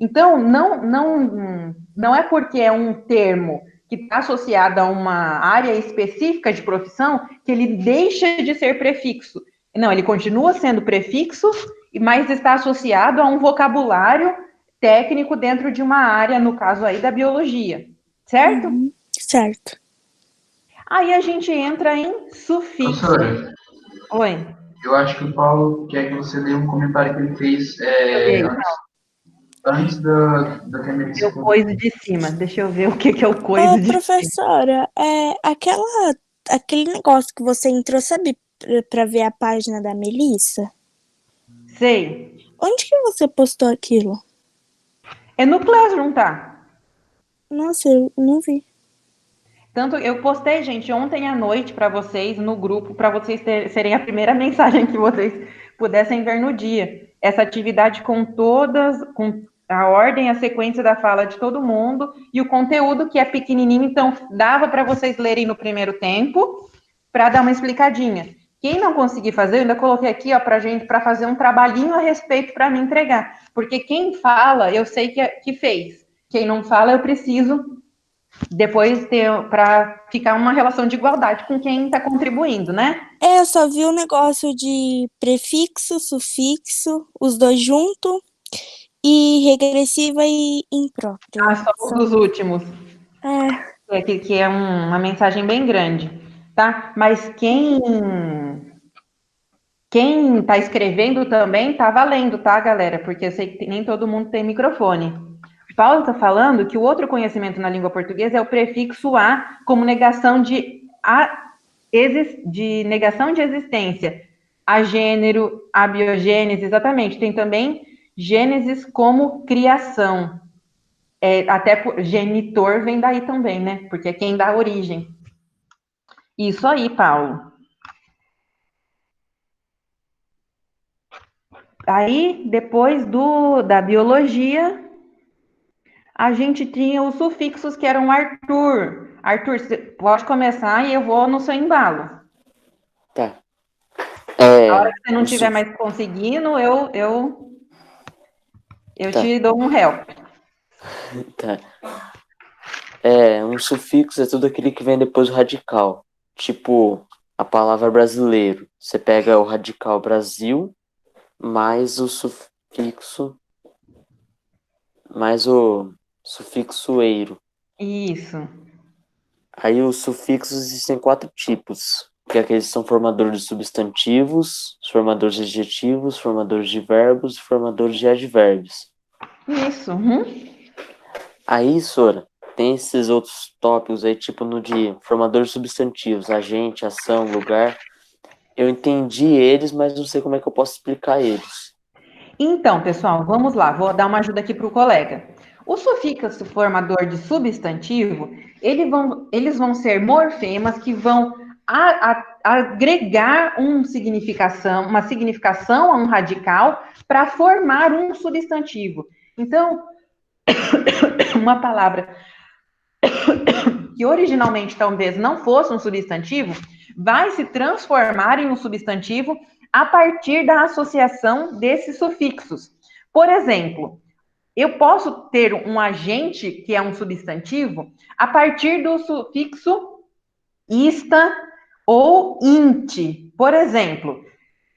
Então, não é porque é um termo que está associado a uma área específica de profissão que ele deixa de ser prefixo. Não, ele continua sendo prefixo, mas está associado a um vocabulário técnico dentro de uma área, no caso aí da biologia, certo? Certo. Aí a gente entra em sufixo. Professora, Oi. eu acho que o Paulo quer que você dê um comentário que ele fez antes da É o coisa de cima. Deixa eu ver o que é o coisa de cima. Professora, aquele negócio que você entrou, sabe, para ver a página da Melissa? Sei. Onde que você postou aquilo? É no Classroom, tá? Nossa, eu não vi. Tanto eu postei, gente, ontem à noite para vocês no grupo, para vocês serem a primeira mensagem que vocês pudessem ver no dia. Essa atividade com a ordem, a sequência da fala de todo mundo e o conteúdo que é pequenininho, então dava para vocês lerem no primeiro tempo, para dar uma explicadinha. Quem não conseguir fazer, eu ainda coloquei aqui, ó, para fazer um trabalhinho a respeito para me entregar. Porque quem fala, eu sei que fez. Quem não fala, eu preciso depois ter para ficar uma relação de igualdade com quem está contribuindo, né? Eu só vi o negócio de prefixo, sufixo, os dois juntos, e regressiva e imprópria. Só os dos últimos. Que é uma mensagem bem grande, tá? Mas quem tá escrevendo também tá valendo, tá, galera? Porque eu sei que nem todo mundo tem microfone. Paulo está falando que o outro conhecimento na língua portuguesa é o prefixo a como negação de negação de existência. A gênero, a biogênese, exatamente. Tem também gênesis como criação. Até genitor vem daí também, né? Porque é quem dá origem. Isso aí, Paulo. Aí, depois da biologia, a gente tinha os sufixos que eram Arthur. Arthur, você pode começar e eu vou no seu embalo. Tá. A hora que você não estiver mais conseguindo, eu Tá. te dou um help. Tá. Um sufixo é tudo aquele que vem depois do radical. Tipo, a palavra brasileiro. Você pega o radical Brasil, mais o sufixo, mais o sufixo eiro. Isso. Aí os sufixos existem 4 tipos, que é aqueles que são formadores de substantivos, formadores de adjetivos, formadores de verbos e formadores de advérbios. Isso. Aí, Sora, tem esses outros tópicos aí, tipo no de formadores substantivos, agente, ação, lugar. Eu entendi eles, mas não sei como é que eu posso explicar eles. Então, pessoal, vamos lá. Vou dar uma ajuda aqui para o colega. O sufixo formador de substantivo, eles vão ser morfemas que vão agregar uma significação a um radical para formar um substantivo. Então, uma palavra que originalmente talvez não fosse um substantivo, vai se transformar em um substantivo a partir da associação desses sufixos. Por exemplo, eu posso ter um agente que é um substantivo a partir do sufixo ista ou int. Por exemplo,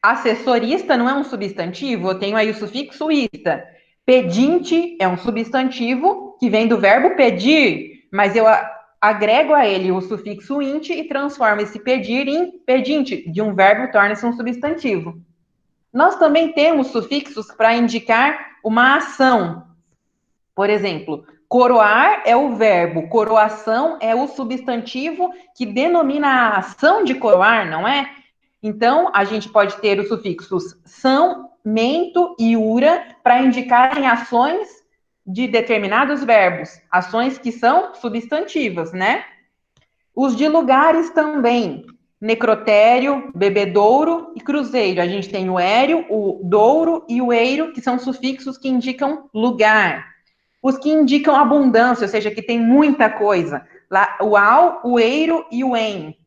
assessorista não é um substantivo, eu tenho aí o sufixo ista. Pedinte é um substantivo que vem do verbo pedir, mas eu agrego a ele o sufixo int e transformo esse pedir em pedinte. De um verbo torna-se um substantivo. Nós também temos sufixos para indicar uma ação. Por exemplo, coroar é o verbo, coroação é o substantivo que denomina a ação de coroar, não é? Então, a gente pode ter os sufixos são, mento e ura para indicarem ações de determinados verbos, ações que são substantivas, né? Os de lugares também, necrotério, bebedouro e cruzeiro. A gente tem o éreo, o douro e o eiro, que são sufixos que indicam lugar. Os que indicam abundância, ou seja, que tem muita coisa. Lá, o ao, o eiro e o em.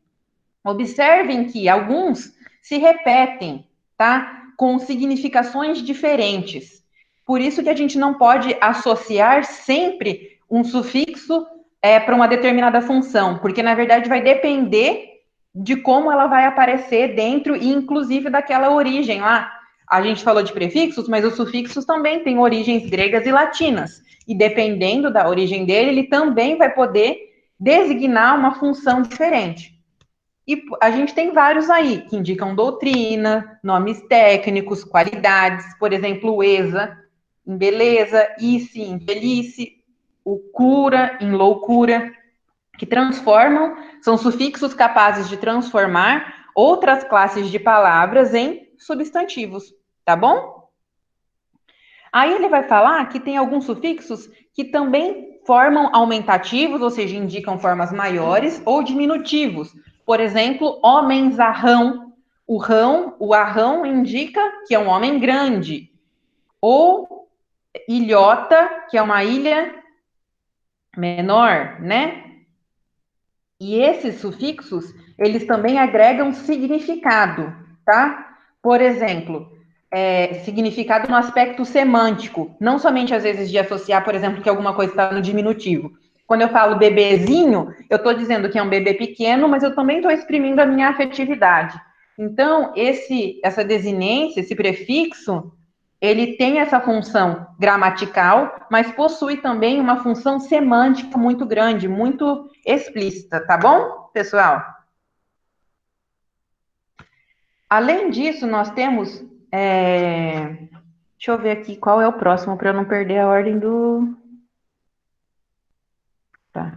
Observem que alguns se repetem, tá? Com significações diferentes. Por isso que a gente não pode associar sempre um sufixo para uma determinada função, porque na verdade vai depender de como ela vai aparecer dentro e inclusive daquela origem lá. A gente falou de prefixos, mas os sufixos também têm origens gregas e latinas. E dependendo da origem dele, ele também vai poder designar uma função diferente. E a gente tem vários aí, que indicam doutrina, nomes técnicos, qualidades, por exemplo, o ESA, em beleza, ICE, em velhice, o cura, em loucura, que transformam, são sufixos capazes de transformar outras classes de palavras em substantivos, tá bom? Aí ele vai falar que tem alguns sufixos que também formam aumentativos, ou seja, indicam formas maiores, ou diminutivos. Por exemplo, homenzarrão. O arrão indica que é um homem grande. Ou ilhota, que é uma ilha menor, né? E esses sufixos, eles também agregam significado, tá? Por exemplo, significado no aspecto semântico, não somente às vezes de associar, por exemplo, que alguma coisa está no diminutivo. Quando eu falo bebezinho, eu estou dizendo que é um bebê pequeno, mas eu também estou exprimindo a minha afetividade. Então, essa desinência, esse prefixo, ele tem essa função gramatical, mas possui também uma função semântica muito grande, muito explícita, tá bom, pessoal? Além disso, nós temos... Deixa eu ver aqui qual é o próximo, para eu não perder a ordem do... Tá.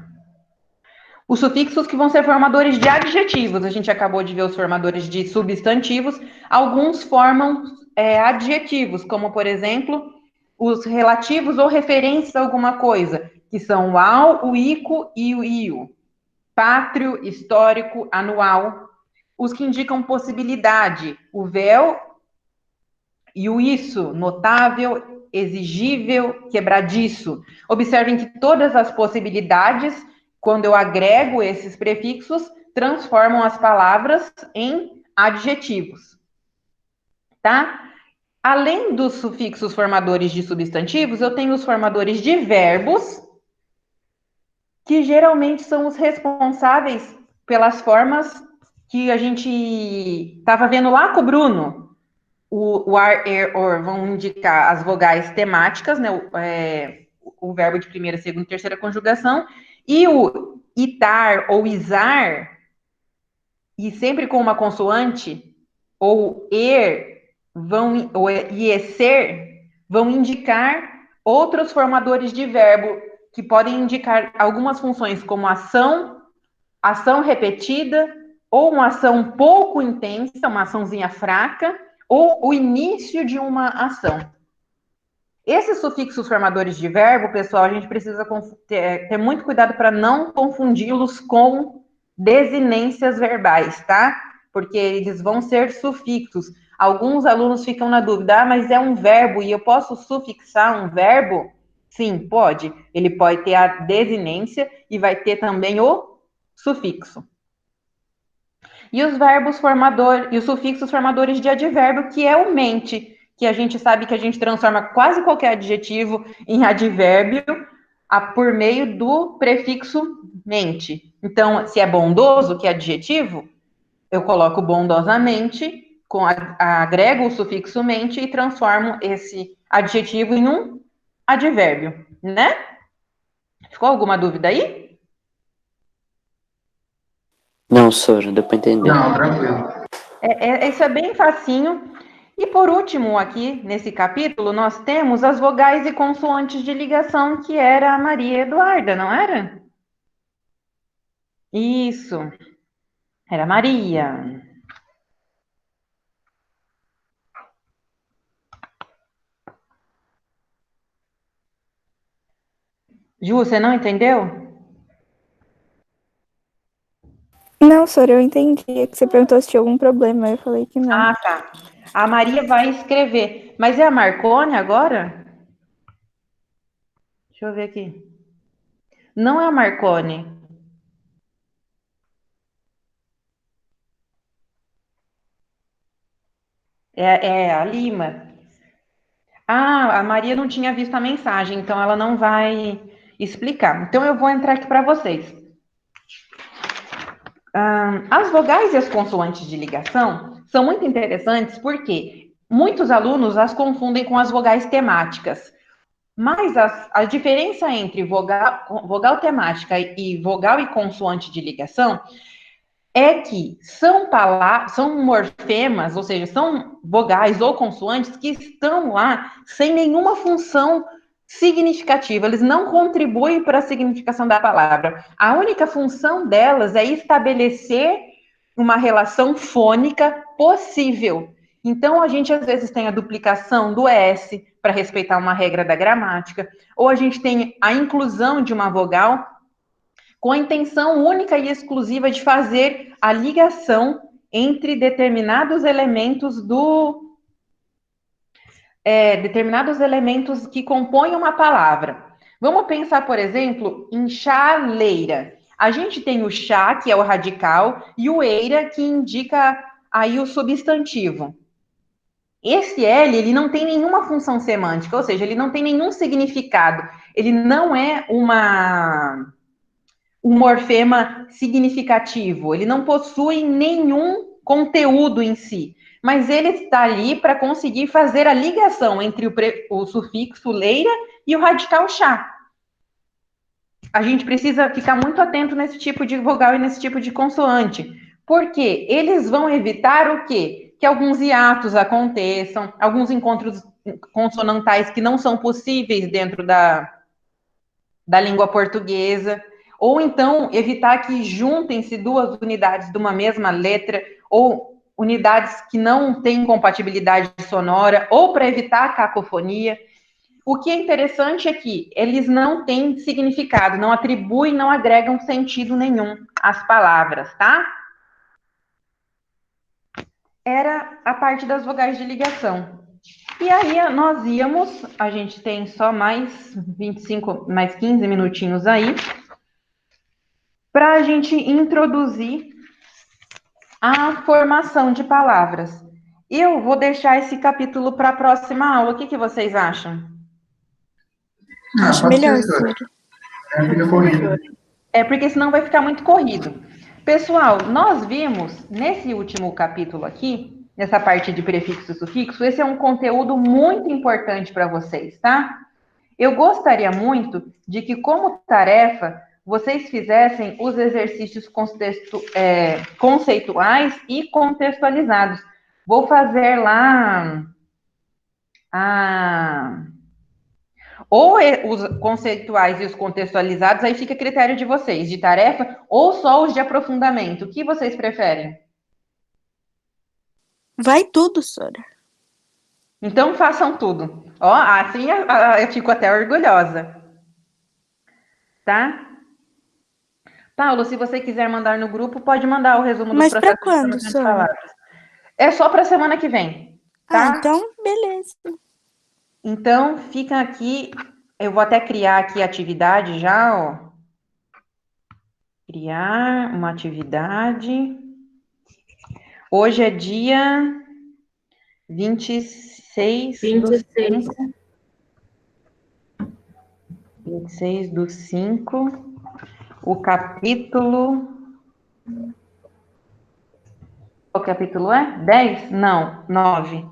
Os sufixos que vão ser formadores de adjetivos. A gente acabou de ver os formadores de substantivos. Alguns formam adjetivos, como, por exemplo, os relativos ou referentes a alguma coisa, que são o ao, o ico e o io. Pátrio, histórico, anual. Os que indicam possibilidade, o véu e o isso, notável, exigível, quebradiço. Observem que todas as possibilidades, quando eu agrego esses prefixos, transformam as palavras em adjetivos, tá? Além dos sufixos formadores de substantivos, eu tenho os formadores de verbos, que geralmente são os responsáveis pelas formas que a gente estava vendo lá com o Bruno. O ar, er, or vão indicar as vogais temáticas, né? O verbo de primeira, segunda e terceira conjugação, e o itar ou isar, e sempre com uma consoante, ou ou iecer, vão indicar outros formadores de verbo, que podem indicar algumas funções, como ação, ação repetida, ou uma ação pouco intensa, uma açãozinha fraca, ou o início de uma ação. Esses sufixos formadores de verbo, pessoal, a gente precisa ter muito cuidado para não confundi-los com desinências verbais, tá? Porque eles vão ser sufixos. Alguns alunos ficam na dúvida, mas é um verbo e eu posso sufixar um verbo? Sim, pode. Ele pode ter a desinência e vai ter também o sufixo. E os verbos formadores, e os sufixos formadores de advérbio, que é o mente, que a gente sabe que a gente transforma quase qualquer adjetivo em advérbio por meio do prefixo mente. Então, se é bondoso, que é adjetivo, eu coloco bondosamente, agrego o sufixo mente e transformo esse adjetivo em um advérbio, né? Ficou alguma dúvida aí? Não, Sora, deu para entender. Não, tranquilo. Isso é bem facinho. E por último, aqui nesse capítulo, nós temos as vogais e consoantes de ligação, que era a Maria Eduarda, não era? Isso. Era a Maria. Ju, você não entendeu? Não, Sora, eu entendi. É que você perguntou se tinha algum problema. Eu falei que não. Ah, tá. A Maria vai escrever. Mas é a Marcone agora? Deixa eu ver aqui. Não é a Marcone. É a Lima. Ah, a Maria não tinha visto a mensagem, então ela não vai explicar. Então eu vou entrar aqui para vocês. As vogais e as consoantes de ligação são muito interessantes porque muitos alunos as confundem com as vogais temáticas. Mas a diferença entre vogal temática e vogal e consoante de ligação é que são morfemas, ou seja, são vogais ou consoantes que estão lá sem nenhuma função significativa, eles não contribuem para a significação da palavra. A única função delas é estabelecer uma relação fônica possível. Então, a gente às vezes tem a duplicação do S para respeitar uma regra da gramática, ou a gente tem a inclusão de uma vogal com a intenção única e exclusiva de fazer a ligação entre determinados elementos que compõem uma palavra. Vamos pensar, por exemplo, em chaleira. A gente tem o chá, que é o radical, e o eira, que indica aí o substantivo. Esse L, ele não tem nenhuma função semântica, ou seja, ele não tem nenhum significado. Ele não é um morfema significativo, ele não possui nenhum conteúdo em si, mas ele está ali para conseguir fazer a ligação entre o sufixo leira e o radical chá. A gente precisa ficar muito atento nesse tipo de vogal e nesse tipo de consoante, porque eles vão evitar o quê? Que alguns hiatos aconteçam, alguns encontros consonantais que não são possíveis dentro da língua portuguesa, ou então evitar que juntem-se duas unidades de uma mesma letra, ou unidades que não têm compatibilidade sonora, ou para evitar a cacofonia. O que é interessante é que eles não têm significado, não atribuem, não agregam sentido nenhum às palavras, tá? Era a parte das vogais de ligação. E aí nós íamos, a gente tem só mais 25, mais 15 minutinhos aí, para a gente introduzir a formação de palavras. Eu vou deixar esse capítulo para a próxima aula. O que vocês acham? Acho Pode melhor, ser, senhora. Sora. Fica corrido. É porque senão vai ficar muito corrido. Pessoal, nós vimos nesse último capítulo aqui, nessa parte de prefixo e sufixo, esse é um conteúdo muito importante para vocês, tá? Eu gostaria muito de que, como tarefa, vocês fizessem os exercícios conceituais e contextualizados. Vou fazer lá ou os conceituais e os contextualizados, aí fica a critério de vocês, de tarefa, ou só os de aprofundamento. O que vocês preferem? Vai tudo, Sora. Então façam tudo. Ó, assim eu fico até orgulhosa. Tá? Paulo, se você quiser mandar no grupo, pode mandar o resumo do Mas processo pra quando, de Sora? palavras. É só para semana que vem, tá? Então, beleza. Então, fica aqui. Eu vou até criar aqui a atividade já, ó. Criar uma atividade. Hoje é dia 26 do 26. 5. 26 do 5. O capítulo... Qual capítulo é? 10? Não, 9.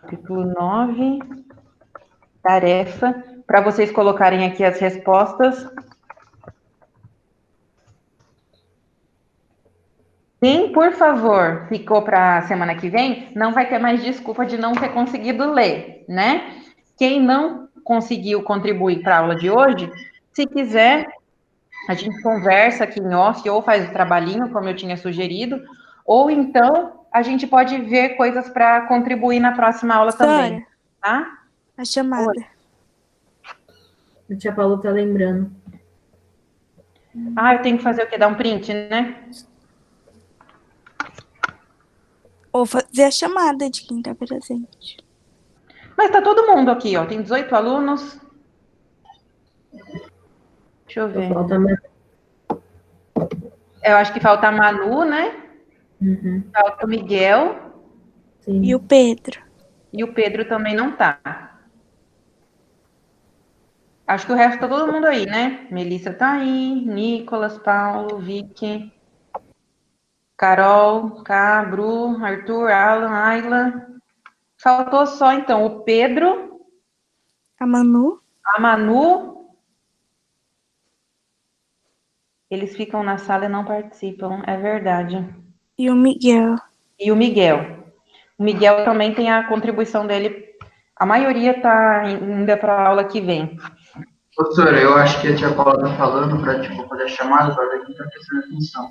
Capítulo 9. Tarefa. Para vocês colocarem aqui as respostas. Quem, por favor, ficou para a semana que vem, não vai ter mais desculpa de não ter conseguido ler, né? Quem não conseguiu contribuir para a aula de hoje, se quiser, a gente conversa aqui em off, ou faz o trabalhinho, como eu tinha sugerido, ou então a gente pode ver coisas para contribuir na próxima aula também, Sora, tá? a chamada. A tia Paula tá lembrando. Ah, eu tenho que fazer o quê? Dar um print, né? Ou fazer a chamada de quem tá presente. Mas tá todo mundo aqui, ó. Tem 18 alunos. Deixa eu ver. Falta mais. Eu acho que falta a Manu, né? Uhum. Falta o Miguel. Sim. E o Pedro. E o Pedro também não tá. Acho que o resto tá todo mundo aí, né? Melissa tá aí. Nicolas, Paulo, Vicky, Carol, Cabru, Arthur, Alan, Ayla. Faltou só, então, o Pedro, A Manu. a Manu. Eles ficam na sala e não participam, é verdade. E o Miguel. E o Miguel. O Miguel também tem a contribuição dele. A maioria está ainda para a aula que vem. Professora, eu acho que a tia Paula tá falando para tipo, fazer a chamada para ver quem tá prestando atenção.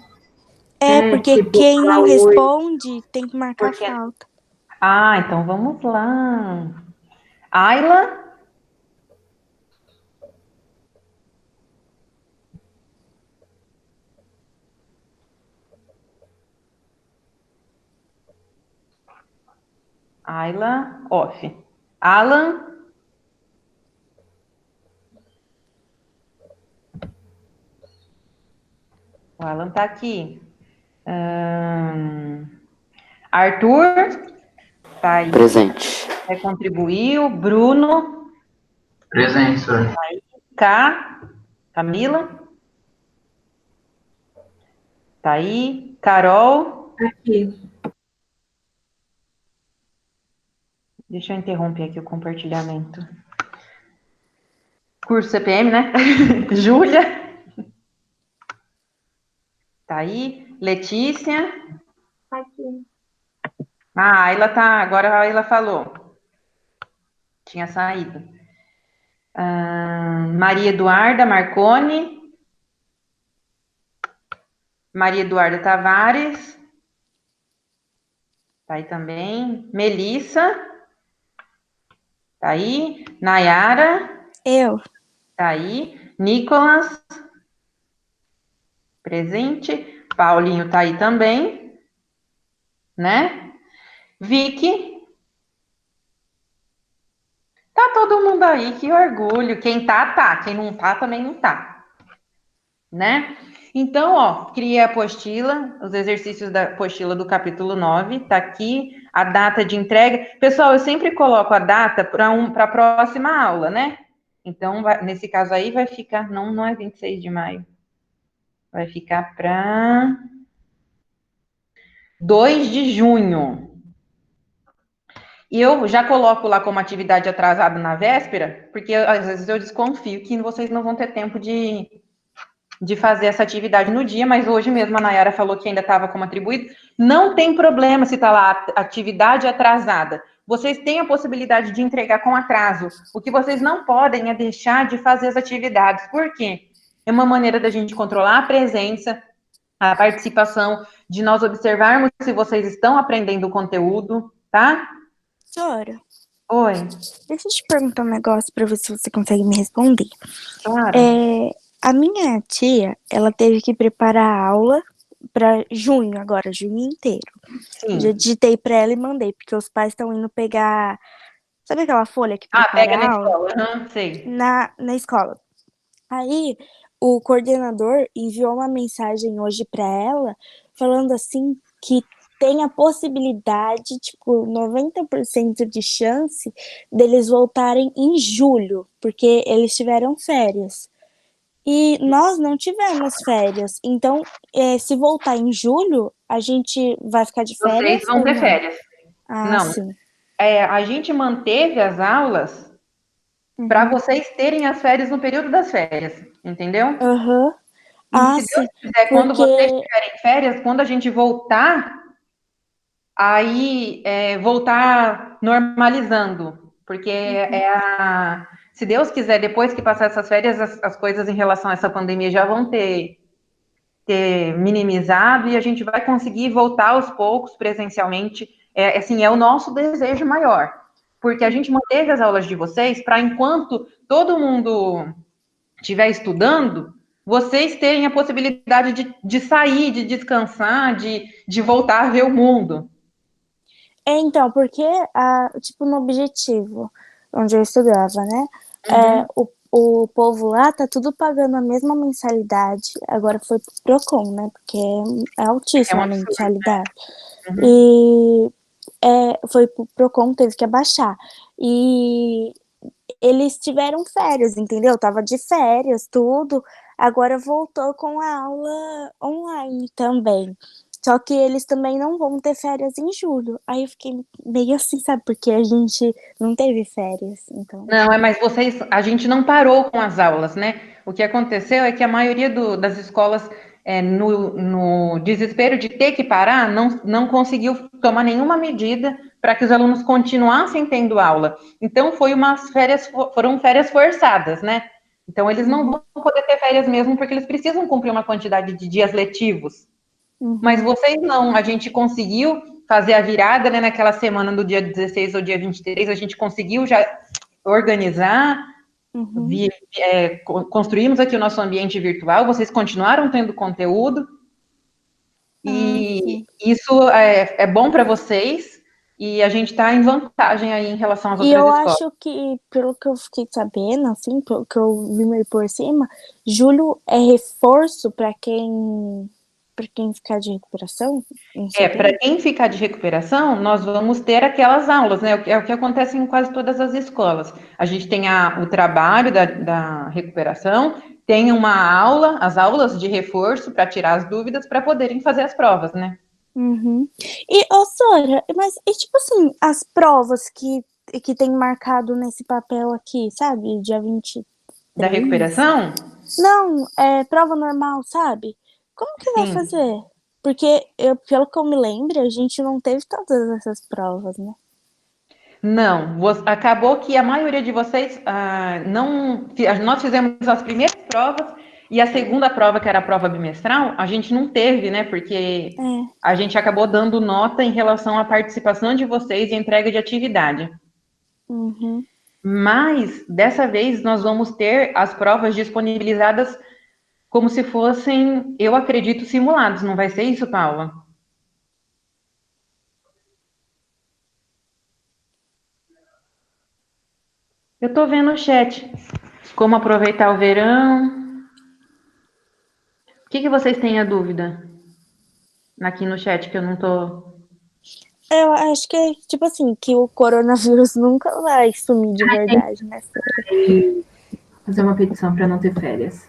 Porque tipo, quem não falar oi. responde tem que marcar Porque- falta. Ah, então vamos lá. Ayla. Ayla, off. Alan. O Alan tá aqui. Arthur. Tá aí. Presente. Contribuiu. Bruno. Presente, senhor. Camila. Tá aí. Carol. Aqui. Deixa eu interromper aqui o compartilhamento. Curso CPM, né? Júlia. Tá aí. Letícia. Aqui. Ah, a Ayla tá. Agora a Ayla falou. Tinha saído. Maria Eduarda Marconi. Maria Eduarda Tavares. Tá aí também. Melissa. Tá aí. Nayara. Eu. Tá aí. Nicolas. Presente. Paulinho tá aí também. Né? Vicky. Tá todo mundo aí, que orgulho. Quem tá, tá. Quem não tá, também não tá. Né? Então, ó, criei a apostila, os exercícios da apostila do capítulo 9, tá aqui a data de entrega. Pessoal, eu sempre coloco a data para a próxima aula, né? Então, nesse caso aí, vai ficar, não é 26 de maio, vai ficar para 2 de junho. E eu já coloco lá como atividade atrasada na véspera, porque às vezes eu desconfio que vocês não vão ter tempo de fazer essa atividade no dia, mas hoje mesmo a Nayara falou que ainda estava como atribuído. Não tem problema se está lá atividade atrasada. Vocês têm a possibilidade de entregar com atraso. O que vocês não podem é deixar de fazer as atividades. Por quê? É uma maneira da gente controlar a presença, a participação, de nós observarmos se vocês estão aprendendo o conteúdo, tá? Sora, Oi, deixa eu te perguntar um negócio pra ver se você consegue me responder. claro. A minha tia, ela teve que preparar a aula pra junho agora, junho inteiro. Sim. Já digitei pra ela e mandei, porque os pais estão indo pegar, sabe aquela folha que prepara Pega a na aula? escola. Sei. Na escola. Aí, o coordenador enviou uma mensagem hoje pra ela, falando assim que tem a possibilidade, tipo, 90% de chance deles voltarem em julho, porque eles tiveram férias. E nós não tivemos férias. Então, se voltar em julho, a gente vai ficar de Vocês férias vão ou ter não? férias. Ah, Não. sim. A gente manteve as aulas para vocês terem as férias no período das férias, entendeu? Aham. E Ah, se Deus sim. quiser, quando Porque. vocês tiverem férias, quando a gente voltar, aí voltar normalizando, porque se Deus quiser, depois que passar essas férias, as coisas em relação a essa pandemia já vão ter minimizado e a gente vai conseguir voltar aos poucos presencialmente. É o nosso desejo maior, porque a gente manteve as aulas de vocês para enquanto todo mundo estiver estudando, vocês terem a possibilidade de sair, de descansar, de voltar a ver o mundo. Então, porque, tipo, no objetivo, onde eu estudava, né? O povo lá tá tudo pagando a mesma mensalidade. Agora foi pro Procon, né? Porque é altíssima a absurdo, mensalidade. Uhum. E foi pro Procon, teve que abaixar. E eles tiveram férias, entendeu? Tava de férias, tudo. Agora voltou com a aula online também. Só que eles também não vão ter férias em julho. Aí eu fiquei meio assim, sabe? Porque a gente não teve férias, então. Não, mas a gente não parou com as aulas, né? O que aconteceu é que a maioria das escolas, no desespero de ter que parar, não conseguiu tomar nenhuma medida para que os alunos continuassem tendo aula. Então, foram férias forçadas, né? Então, eles não vão poder ter férias mesmo, porque eles precisam cumprir uma quantidade de dias letivos. Mas vocês não, a gente conseguiu fazer a virada, né, naquela semana do dia 16 ao dia 23, a gente conseguiu já organizar, construímos aqui o nosso ambiente virtual, vocês continuaram tendo conteúdo, e isso é bom para vocês, e a gente está em vantagem aí em relação às E outras eu escolas. acho que, pelo que eu fiquei sabendo, assim, pelo que eu vi meio por cima, julho é reforço para quem ficar de recuperação? Para quem ficar de recuperação, nós vamos ter aquelas aulas, né? É o que acontece em quase todas as escolas. A gente tem o trabalho da recuperação, tem as aulas de reforço para tirar as dúvidas para poderem fazer as provas, né? E, Sora, mas e tipo assim, as provas que que tem marcado nesse papel aqui, sabe? Dia 23. Da recuperação? Não, é prova normal, sabe? Como que vai Sim. fazer? Porque, pelo que eu me lembro, a gente não teve todas essas provas, né? Não, acabou que a maioria de vocês não. Nós fizemos as primeiras provas e a segunda prova, que era a prova bimestral, a gente não teve, né? Porque a gente acabou dando nota em relação à participação de vocês e entrega de atividade. Uhum. Mas dessa vez nós vamos ter as provas disponibilizadas como se fossem, eu acredito, simulados. Não vai ser isso, Paula? Eu tô vendo o chat. Como aproveitar o verão. O que vocês têm a dúvida? Aqui no chat que eu não tô. Eu acho que, tipo assim, que o coronavírus nunca vai sumir de verdade, né? Fazer uma petição para não ter férias.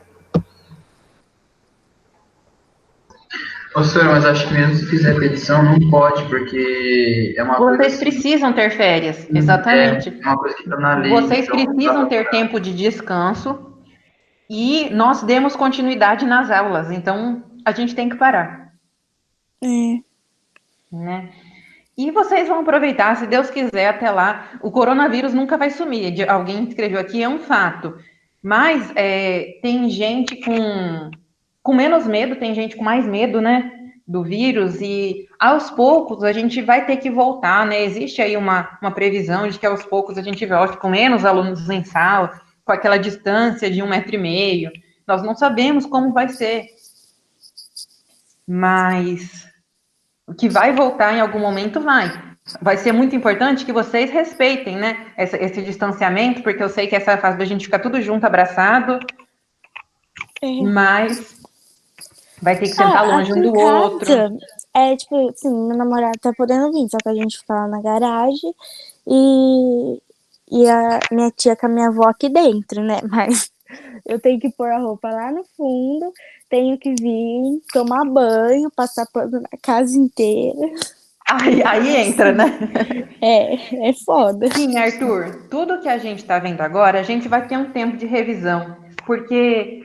Ô, senhor, mas acho que mesmo se fizer petição, não pode, porque é uma coisa Vocês assim, precisam ter férias, exatamente. é uma coisa que está na lei. Vocês então não dá precisam pra ter parar. tempo de descanso e nós demos continuidade nas aulas, então a gente tem que parar, né? E vocês vão aproveitar, se Deus quiser, até lá. O coronavírus nunca vai sumir. Alguém escreveu aqui, é um fato. Mas tem gente com menos medo, tem gente com mais medo, né? Do vírus. E aos poucos a gente vai ter que voltar, né? Existe aí uma previsão de que aos poucos a gente volte com menos alunos em sala, com aquela distância de 1,5 m. Nós não sabemos como vai ser. Mas o que vai voltar em algum momento vai. Vai ser muito importante que vocês respeitem, né, esse distanciamento, porque eu sei que essa fase da gente ficar tudo junto, abraçado, mas vai ter que sentar longe um do outro. Tipo, assim, meu namorado tá podendo vir, só que a gente fica lá na garagem e a minha tia com a minha avó aqui dentro, né? Mas eu tenho que pôr a roupa lá no fundo, tenho que vir, tomar banho, passar pano na casa inteira. Aí entra, né? É foda. Sim, Arthur, tudo que a gente está vendo agora, a gente vai ter um tempo de revisão, porque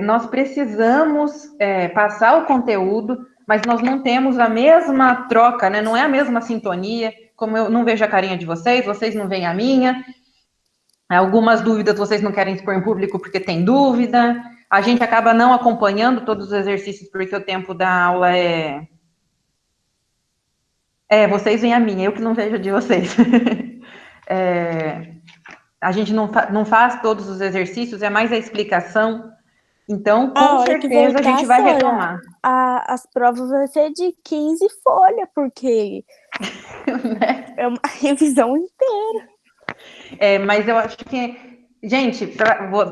nós precisamos passar o conteúdo, mas nós não temos a mesma troca, né? Não é a mesma sintonia. Como eu não vejo a carinha de vocês não veem a minha. Algumas dúvidas vocês não querem expor em público porque tem dúvida. A gente acaba não acompanhando todos os exercícios porque o tempo da aula vocês veem a minha, eu que não vejo a de vocês. A gente não faz todos os exercícios, é mais a explicação. Então, com certeza, a gente vai retomar. As provas vão ser de 15 folhas, porque é uma revisão inteira. Mas eu acho que, gente,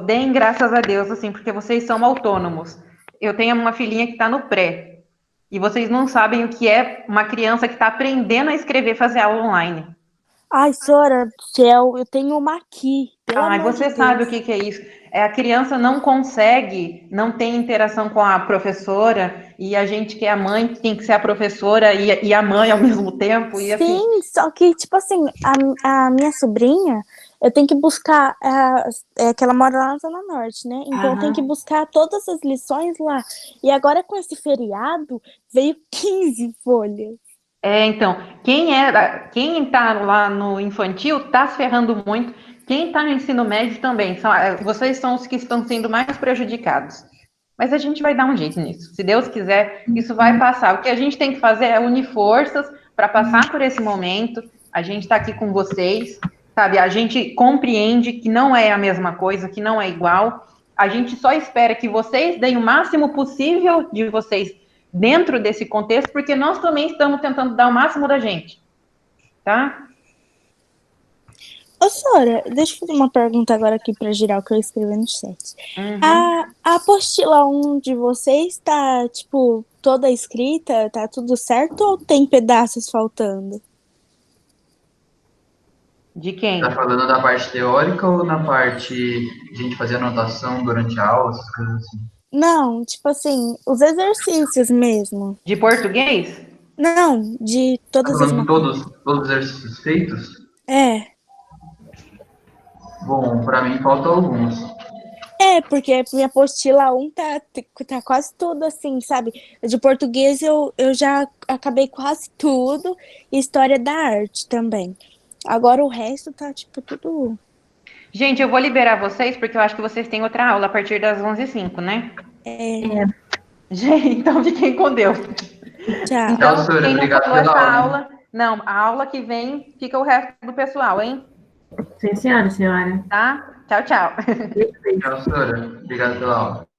deem graças a Deus, assim, porque vocês são autônomos. Eu tenho uma filhinha que está no pré, e vocês não sabem o que é uma criança que está aprendendo a escrever, fazer aula online. Ai, senhora do céu, eu tenho uma aqui. Você sabe o que é isso. A criança não consegue, não tem interação com a professora, e a gente que é a mãe tem que ser a professora e a mãe ao mesmo tempo. E assim... Sim, só que, tipo assim, a minha sobrinha, eu tenho que buscar, que ela mora lá na Zona Norte, né? Então eu tenho que buscar todas as lições lá. E agora com esse feriado, veio 15 folhas. Então, quem tá lá no infantil tá se ferrando muito. Quem tá no ensino médio também. Vocês são os que estão sendo mais prejudicados. Mas a gente vai dar um jeito nisso. Se Deus quiser, isso vai passar. O que a gente tem que fazer é unir forças para passar por esse momento. A gente está aqui com vocês, sabe? A gente compreende que não é a mesma coisa, que não é igual. A gente só espera que vocês deem o máximo possível de vocês dentro desse contexto, porque nós também estamos tentando dar o máximo da gente, tá? Ô, Sora, deixa eu fazer uma pergunta agora aqui para girar o que eu escrevi no chat. A apostila 1 de vocês tá, tipo, toda escrita? Tá tudo certo ou tem pedaços faltando? De quem? Tá falando da parte teórica ou na parte de a gente fazer anotação durante a aula, essas coisas assim? Não, tipo assim, os exercícios mesmo. De português? Não, de todas as matérias. Todos os exercícios feitos? É. Bom, para mim faltam alguns. Porque minha apostila 1 tá quase tudo assim, sabe? De português eu já acabei quase tudo. E história da arte também. Agora o resto tá, tipo, tudo. Gente, eu vou liberar vocês, porque eu acho que vocês têm outra aula a partir das 11h05, né? Gente, então fiquem com Deus. Tchau. Então, Tchau, Sora. quem não Obrigado falou pela essa aula, hein? aula... Não, a aula que vem fica o resto do pessoal, hein? Sim, senhora. Tá? Tchau, tchau. Tchau, Sora. Obrigado pela aula.